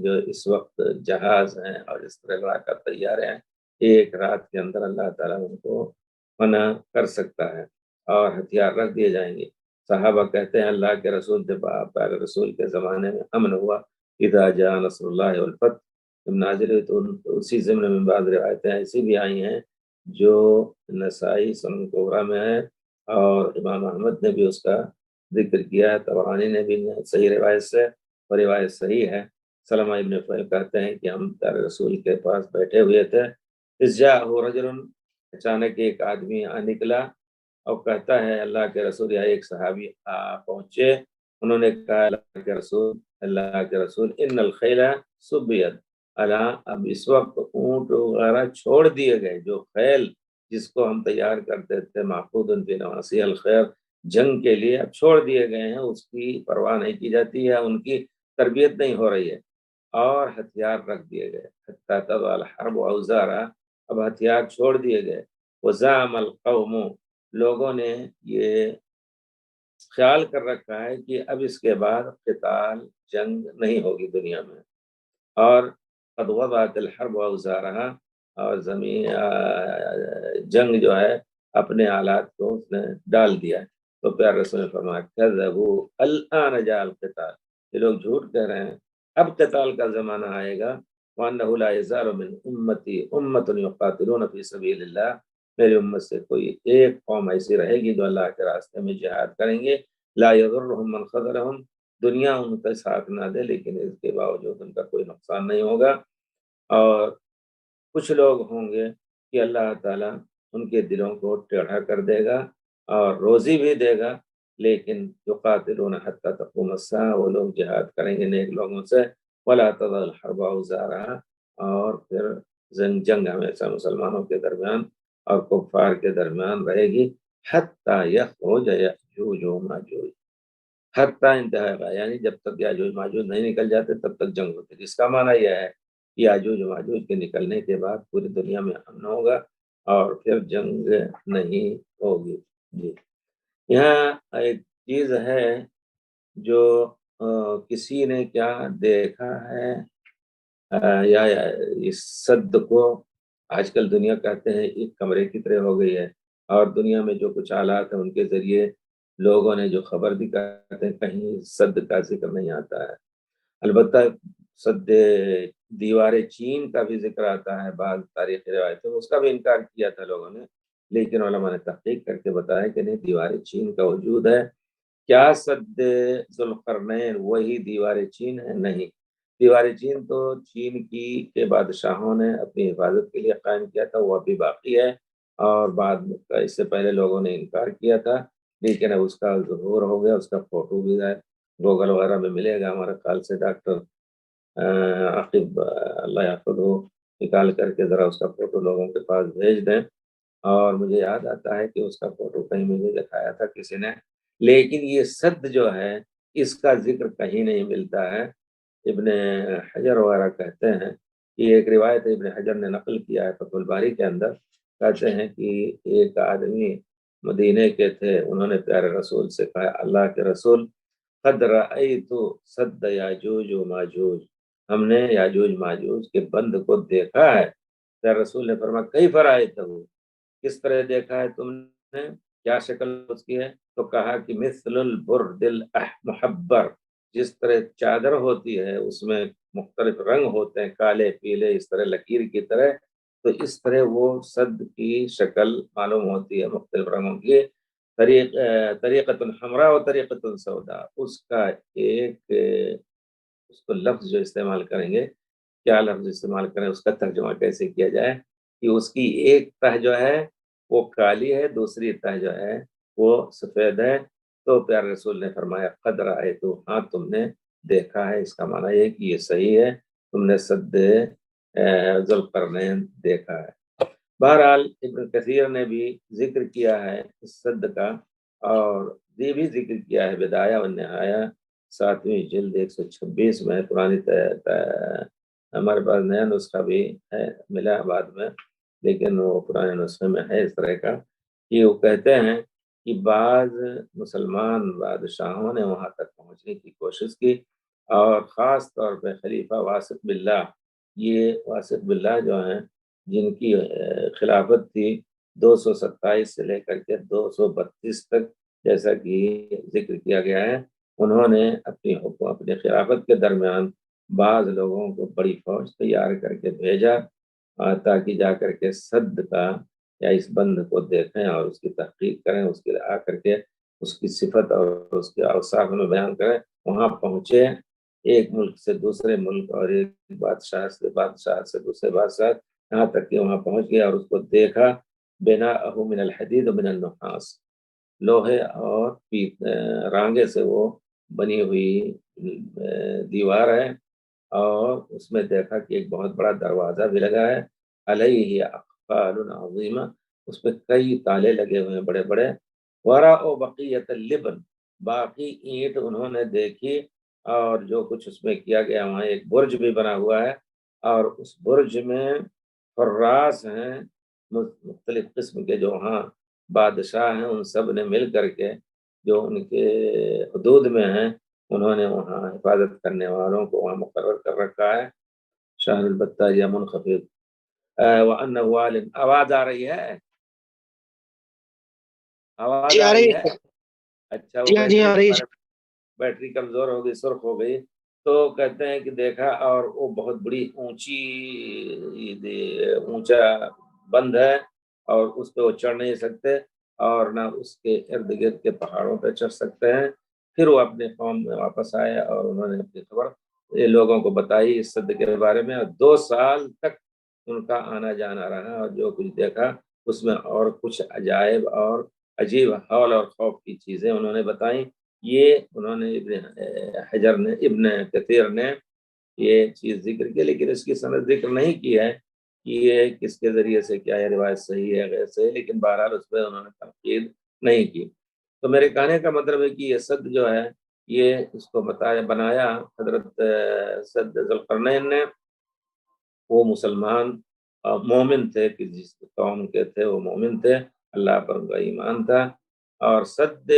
جو اس وقت جہاز ہیں اور اس طرح لڑاکا تیارے ہیں, ایک رات کے اندر اللہ تعالیٰ ان کو منع کر سکتا ہے اور ہتھیار رکھ دیے جائیں گے. صحابہ کہتے ہیں اللہ کے رسول جب پہلے رسول کے زمانے میں امن ہوا, اذا جاء نصر اللہ والفتح, جب نازل ہوئی تو اسی ضمن میں بعض روایتیں ایسی بھی آئی ہیں جو نسائی سنن کبریٰ میں ہے اور امام احمد نے بھی اس کا ذکر کیا ہے, طبرانی نے بھی صحیح روایت سے, اور روایت صحیح ہے. سلمہ ابن فہد کہتے ہیں کہ ہم پیارے رسول کے پاس بیٹھے ہوئے تھے, اذ جاءہ رجل, اچانک ایک آدمی نکلا اور کہتا ہے اللہ کے رسول, یا ایک صحابی پہنچے, انہوں نے کہا اللہ کے رسول ان الخیل سبیت, اب اس وقت اونٹ وغیرہ چھوڑ دیے گئے, جو خیل جس کو ہم تیار کرتے تھے محفوظ فی نواصی الخیر, جنگ کے لیے اب چھوڑ دیے گئے ہیں, اس کی پرواہ نہیں کی جاتی ہے, ان کی تربیت نہیں ہو رہی ہے, اور ہتھیار رکھ دیے گئے. حتی تضع الحرب اوزارا, اب ہتھیار چھوڑ دیے گئے. وزعم القوم, لوگوں نے یہ خیال کر رکھا ہے کہ اب اس کے بعد قتال جنگ نہیں ہوگی دنیا میں, اور قد وضعت الحرب اوزارها, اور جنگ جو ہے اپنے آلات کو اس نے ڈال دیا. تو پیارے رسول نے فرمایا کذبوا الآن جاء القتال, یہ لوگ جھوٹ کہہ رہے ہیں, اب قتال کا زمانہ آئے گا، وَأَنَّهُ لَا يَزَالُ مِنْ أُمَّتِي أُمَّةٌ يُقَاتِلُونَ فِي سَبِيلِ اللَّهِ، میری امت سے کوئی ایک قوم ایسی رہے گی جو اللہ کے راستے میں جہاد کریں گے، لا يضرهم من خذلهم، دنیا ان کا ساتھ نہ دے لیکن اس کے باوجود ان کا کوئی نقصان نہیں ہوگا۔ اور کچھ لوگ ہوں گے کہ اللہ تعالیٰ ان کے دلوں کو ٹیڑھا کر دے گا اور روزی بھی دے گا، لیکن یقاتلون حتی تقوم الساعہ، وہ لوگ جہاد کریں گے نیک لوگوں سے، ولا تزال الحرب اوزارها، اور پھر جنگ ہمیشہ مسلمانوں کے درمیان اور کفار کے درمیان رہے گی، حتی یخرج یأجوج وماجوج، حتی انتہا کا، یعنی جب تک یاجوج ماجوج نہیں نکل جاتے تب تک جنگ ہوتی ہے۔ اس کا معنی یہ ہے کہ یاجوج ماجوج کے نکلنے کے بعد پوری دنیا میں امن ہوگا اور پھر جنگ نہیں ہوگی۔ جی، یہاں ایک چیز ہے جو کسی نے کیا دیکھا ہے یا اس صد کو آج کل دنیا کہتے ہیں ایک کمرے کی طرح ہو گئی ہے، اور دنیا میں جو کچھ حالات ہیں ان کے ذریعے لوگوں نے جو خبر بھی کرتے ہیں کہیں صد کا ذکر نہیں آتا ہے۔ البتہ صد دیوار چین کا بھی ذکر آتا ہے بعض تاریخی روایتوں میں، اس کا بھی انکار کیا تھا لوگوں نے، لیکن علماء نے تحقیق کر کے بتایا کہ نہیں، دیوار چین کا وجود ہے۔ کیا صد ذوالقرنین وہی دیوار چین ہے؟ نہیں، دیوار چین تو چین کے بادشاہوں نے اپنی حفاظت کے لیے قائم کیا تھا، وہ ابھی باقی ہے، اور بعد میں اس سے پہلے لوگوں نے انکار کیا تھا، لیکن اب اس کا ظہور ہو گیا، اس کا فوٹو بھی ہے، گوگل وغیرہ میں ملے گا، ہمارے خیال سے ڈاکٹر عاقب اللہ یحفظ ہو نکال کر کے ذرا اس کا فوٹو لوگوں کے پاس بھیج دیں۔ اور مجھے یاد آتا ہے کہ اس کا فوٹو کہیں مجھے دکھایا تھا کسی نے، لیکن یہ صد جو ہے اس کا ذکر کہیں نہیں ملتا ہے۔ ابن حجر وغیرہ کہتے ہیں کہ ایک روایت ابن حجر نے نقل کیا ہے فتح الباری کے اندر، کہتے ہیں کہ ایک آدمی مدینے کے تھے، انہوں نے پیارے رسول سے کہا، اللہ کے رسول، قد رأیت صد یاجوج و ماجوج، ہم نے یاجوج ماجوج کے بند کو دیکھا ہے۔ پیارے رسول نے فرمایا، کیف رأیتہ، کس طرح دیکھا ہے تم نے، کیا شکل اس کی ہے؟ تو کہا کہ مثل البرد المحبر، جس طرح چادر ہوتی ہے اس میں مختلف رنگ ہوتے ہیں، کالے پیلے، اس طرح لکیر کی طرح، تو اس طرح وہ صد کی شکل معلوم ہوتی ہے مختلف رنگوں کی، طریقۃ حمراء و طریقۃ سودا، اس کا ایک اس کو لفظ جو استعمال کریں گے، کیا لفظ استعمال کریں، اس کا ترجمہ کیسے کیا جائے کہ اس کی ایک تہ جو ہے وہ کالی ہے، دوسری تہ جو ہے وہ سفید ہے۔ تو پیارے رسول نے فرمایا، قد رأیت، ہاں تم نے دیکھا ہے، اس کا معنی یہ کہ یہ صحیح ہے، تم نے صد ذوالقرنین دیکھا ہے۔ بہرحال ابن کثیر نے بھی ذکر کیا ہے اس صد کا، اور یہ بھی ذکر کیا ہے بدایہ و نہایہ 7ویں جلد 126 میں، پرانی ہمارے پاس نیا نسخہ بھی ہے ملا بعد میں، لیکن وہ پرانے نسخے میں ہے اس طرح کا کہ وہ کہتے ہیں کہ بعض مسلمان بادشاہوں نے وہاں تک پہنچنے کی کوشش کی، اور خاص طور پہ خلیفہ واثق باللہ، یہ واثق باللہ جو ہیں جن کی خلافت تھی 227 سے لے کر کے 232 تک، جیسا کہ ذکر کیا گیا ہے، انہوں نے اپنی خلافت کے درمیان بعض لوگوں کو بڑی فوج تیار کر کے بھیجا تاکہ جا کر کے صد کا یا اس بند کو دیکھیں اور اس کی تحقیق کریں، اس کے آ کر کے اس کی صفت اور اس کے اوصاف میں بیان کریں۔ وہاں پہنچے، ایک ملک سے دوسرے ملک اور ایک بادشاہ سے دوسرے بادشاہ، یہاں تک کہ وہاں پہنچ گیا اور اس کو دیکھا، بناءہ من الحدید و من النحاس، لوہے اور رانگے سے وہ بنی ہوئی دیوار ہے، اور اس میں دیکھا کہ ایک بہت بڑا دروازہ بھی لگا ہے، علیہ اقفال عظیمہ، اس پہ کئی تالے لگے ہوئے ہیں بڑے بڑے، ورأوا بقیۃ اللبن، باقی اینٹ انہوں نے دیکھی، اور جو کچھ اس میں کیا گیا، وہاں ایک برج بھی بنا ہوا ہے، اور اس برج میں حراس ہیں مختلف قسم کے، جو وہاں بادشاہ ہیں، ان سب نے مل کر کے جو ان کے حدود میں ہیں، انہوں نے وہاں حفاظت کرنے والوں کو وہاں مقرر کر رکھا ہے۔ شاہر البتہ یا منخفض وَأَنَّهُ عَالٍ، آواز آ رہی ہے؟ آواز جی آ آ رہی رہی ہے؟ ہے، اچھا، وہ جی ہاں جی بیٹری آ رہی ہے۔ بیٹری کمزور ہو گئی، سرخ ہو گئی، تو کہتے ہیں کہ دیکھا اور وہ بہت بڑی اونچا بند ہے اور اس پہ وہ چڑھ نہیں سکتے اور نہ اس کے ارد گرد کے پہاڑوں پہ چڑھ سکتے ہیں۔ پھر وہ اپنے قوم میں واپس آئے اور انہوں نے اپنی خبر یہ لوگوں کو بتائی اس سد کے بارے میں، اور 2 سال تک ان کا آنا جانا رہا اور جو کچھ دیکھا اس میں اور کچھ عجائب اور عجیب حول اور خوف کی چیزیں انہوں نے بتائیں۔ یہ انہوں نے ابن کثیر نے یہ چیز ذکر کی، لیکن اس کی سند ذکر نہیں کی ہے کہ یہ کس کے ذریعے سے کیا ہے، روایت صحیح ہے غیر صحیح، لیکن بہرحال اس پہ انہوں نے تنقید نہیں کی۔ تو میرے کہنے کا مطلب ہے کہ یہ سد جو ہے یہ اس کو بنایا حضرت سد ذوالقرنین نے۔ وہ مسلمان مومن تھے کہ جس قوم کے تھے وہ مومن تھے، اللہ پر ان کا ایمان تھا، اور سد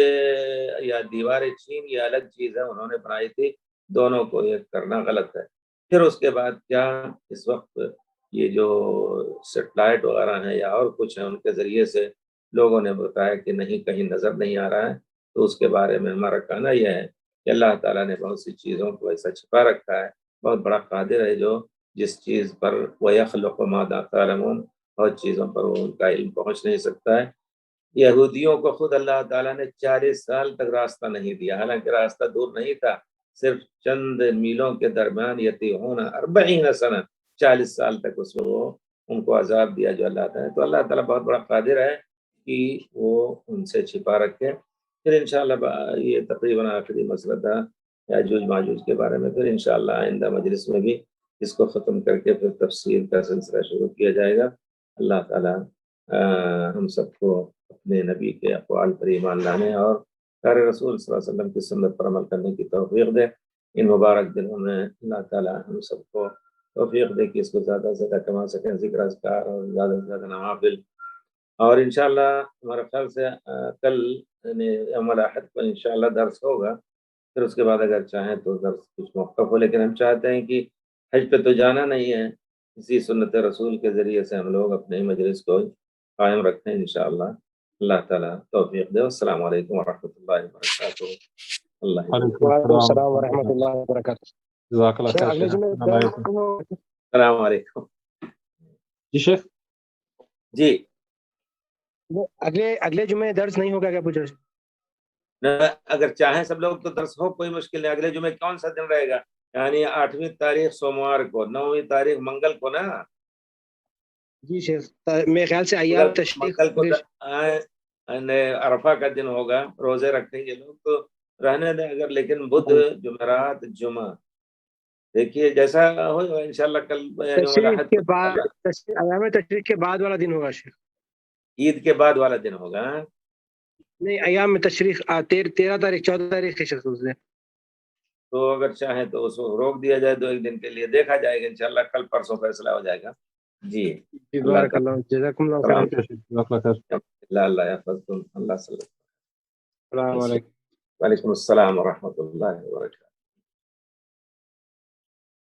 یا دیوار چین یہ الگ چیز ہے انہوں نے بنائی تھی، دونوں کو ایک کرنا غلط ہے۔ پھر اس کے بعد کیا اس وقت یہ جو سیٹلائٹ وغیرہ ہیں یا اور کچھ ہیں ان کے ذریعے سے لوگوں نے بتایا کہ نہیں کہیں نظر نہیں آ رہا ہے، تو اس کے بارے میں ہمارا کہنا یہ ہے کہ اللہ تعالیٰ نے بہت سی چیزوں کو ایسا چھپا رکھا ہے، بہت بڑا قادر ہے جو جس چیز پر وَيَخْلُقُ مَا لَا تَعْلَمُونَ بہت چیزوں پر وہ ان کا علم پہنچ نہیں سکتا ہے۔ یہودیوں کو خود اللہ تعالیٰ نے 40 سال تک راستہ نہیں دیا، حالانکہ راستہ دور نہیں تھا، صرف چند میلوں کے درمیان یتیہون 40 سنہ 40 سال تک اس میں وہ ان کو عذاب دیا جو اللہ تعالیٰ نے۔ تو اللہ تعالیٰ بہت بڑا قادر ہے کہ وہ ان سے چھپا رکھے۔ پھر انشاءاللہ یہ تقریباً آخری مسئلہ تھا یاجوج ماجوج کے بارے میں، پھر انشاءاللہ آئندہ مجلس میں بھی اس کو ختم کر کے پھر تفسیر کا سلسلہ شروع کیا جائے گا۔ اللہ تعالیٰ ہم سب کو اپنے نبی کے اقوال پر ایمان لانے اور پیارے رسول صلی اللہ علیہ وسلم کی سنت پر عمل کرنے کی توفیق دے۔ ان مبارک دنوں میں اللہ تعالیٰ ہم سب کو توفیق دے کہ اس کو زیادہ سے زیادہ کما سکیں، ذکر اذکار اور زیادہ سے زیادہ نوافل۔ اور انشاءاللہ ہمارے خیال سے کل یوم الاحد کو انشاءاللہ درس ہوگا، پھر اس کے بعد اگر چاہیں تو درس کچھ موقف ہو، لیکن ہم چاہتے ہیں کہ حج پہ تو جانا نہیں ہے، اسی سنت رسول کے ذریعے سے ہم لوگ اپنے مجلس کو قائم رکھیں انشاءاللہ۔ اللہ تعالیٰ توفیق دے۔ السلام علیکم ورحمۃ اللہ وبرکاتہ۔ اللہ وعلیکم السلام ورحمۃ اللہ وبرکاتہ۔ جزاک اللہ خیر اگلے شیخ۔ جمعے السلام علیکم جی شیخ، جی۔ اگلے جمعے درس نہیں ہوگا کیا پوچھ رہے؟ اگر چاہیں سب لوگ تو درس ہو، کوئی مشکل نہیں۔ اگلے جمعے کون سا دن رہے گا؟ یعنی 8ویں تاریخ سوموار کو، 9ویں تاریخ منگل کو نا؟ جی شیخ، میرے خیال سے ایام تشریق منگل کو عرفہ کا دن ہوگا، روزے رکھیں گے لوگ تو رہنے دیں اگر، لیکن بدھ جمعرات جمعہ دیکھیے جیسا ہوگا انشاءاللہ۔ کل تشریق کے بعد، ایام تشریق کے بعد والا دن ہوگا شیخ، عید کے بعد والا دن ہوگا۔ نہیں ایام تشریق 13 تاریخ 14 تاریخ کے شخص سے، تو اگر چاہیں تو اس کو روک دیا جائے 2 دن کے لیے، دیکھا جائے گا انشاءاللہ، کل پرسوں فیصلہ ہو جائے گا۔ جی بارک اللہ، جزاکم اللہ خیر۔ اللہ یحفظکم۔ اللہ صلی اللہ علیہ وسلم۔ السلام علیکم۔ وعلیکم السلام ورحمۃ اللہ وبرکاتہ۔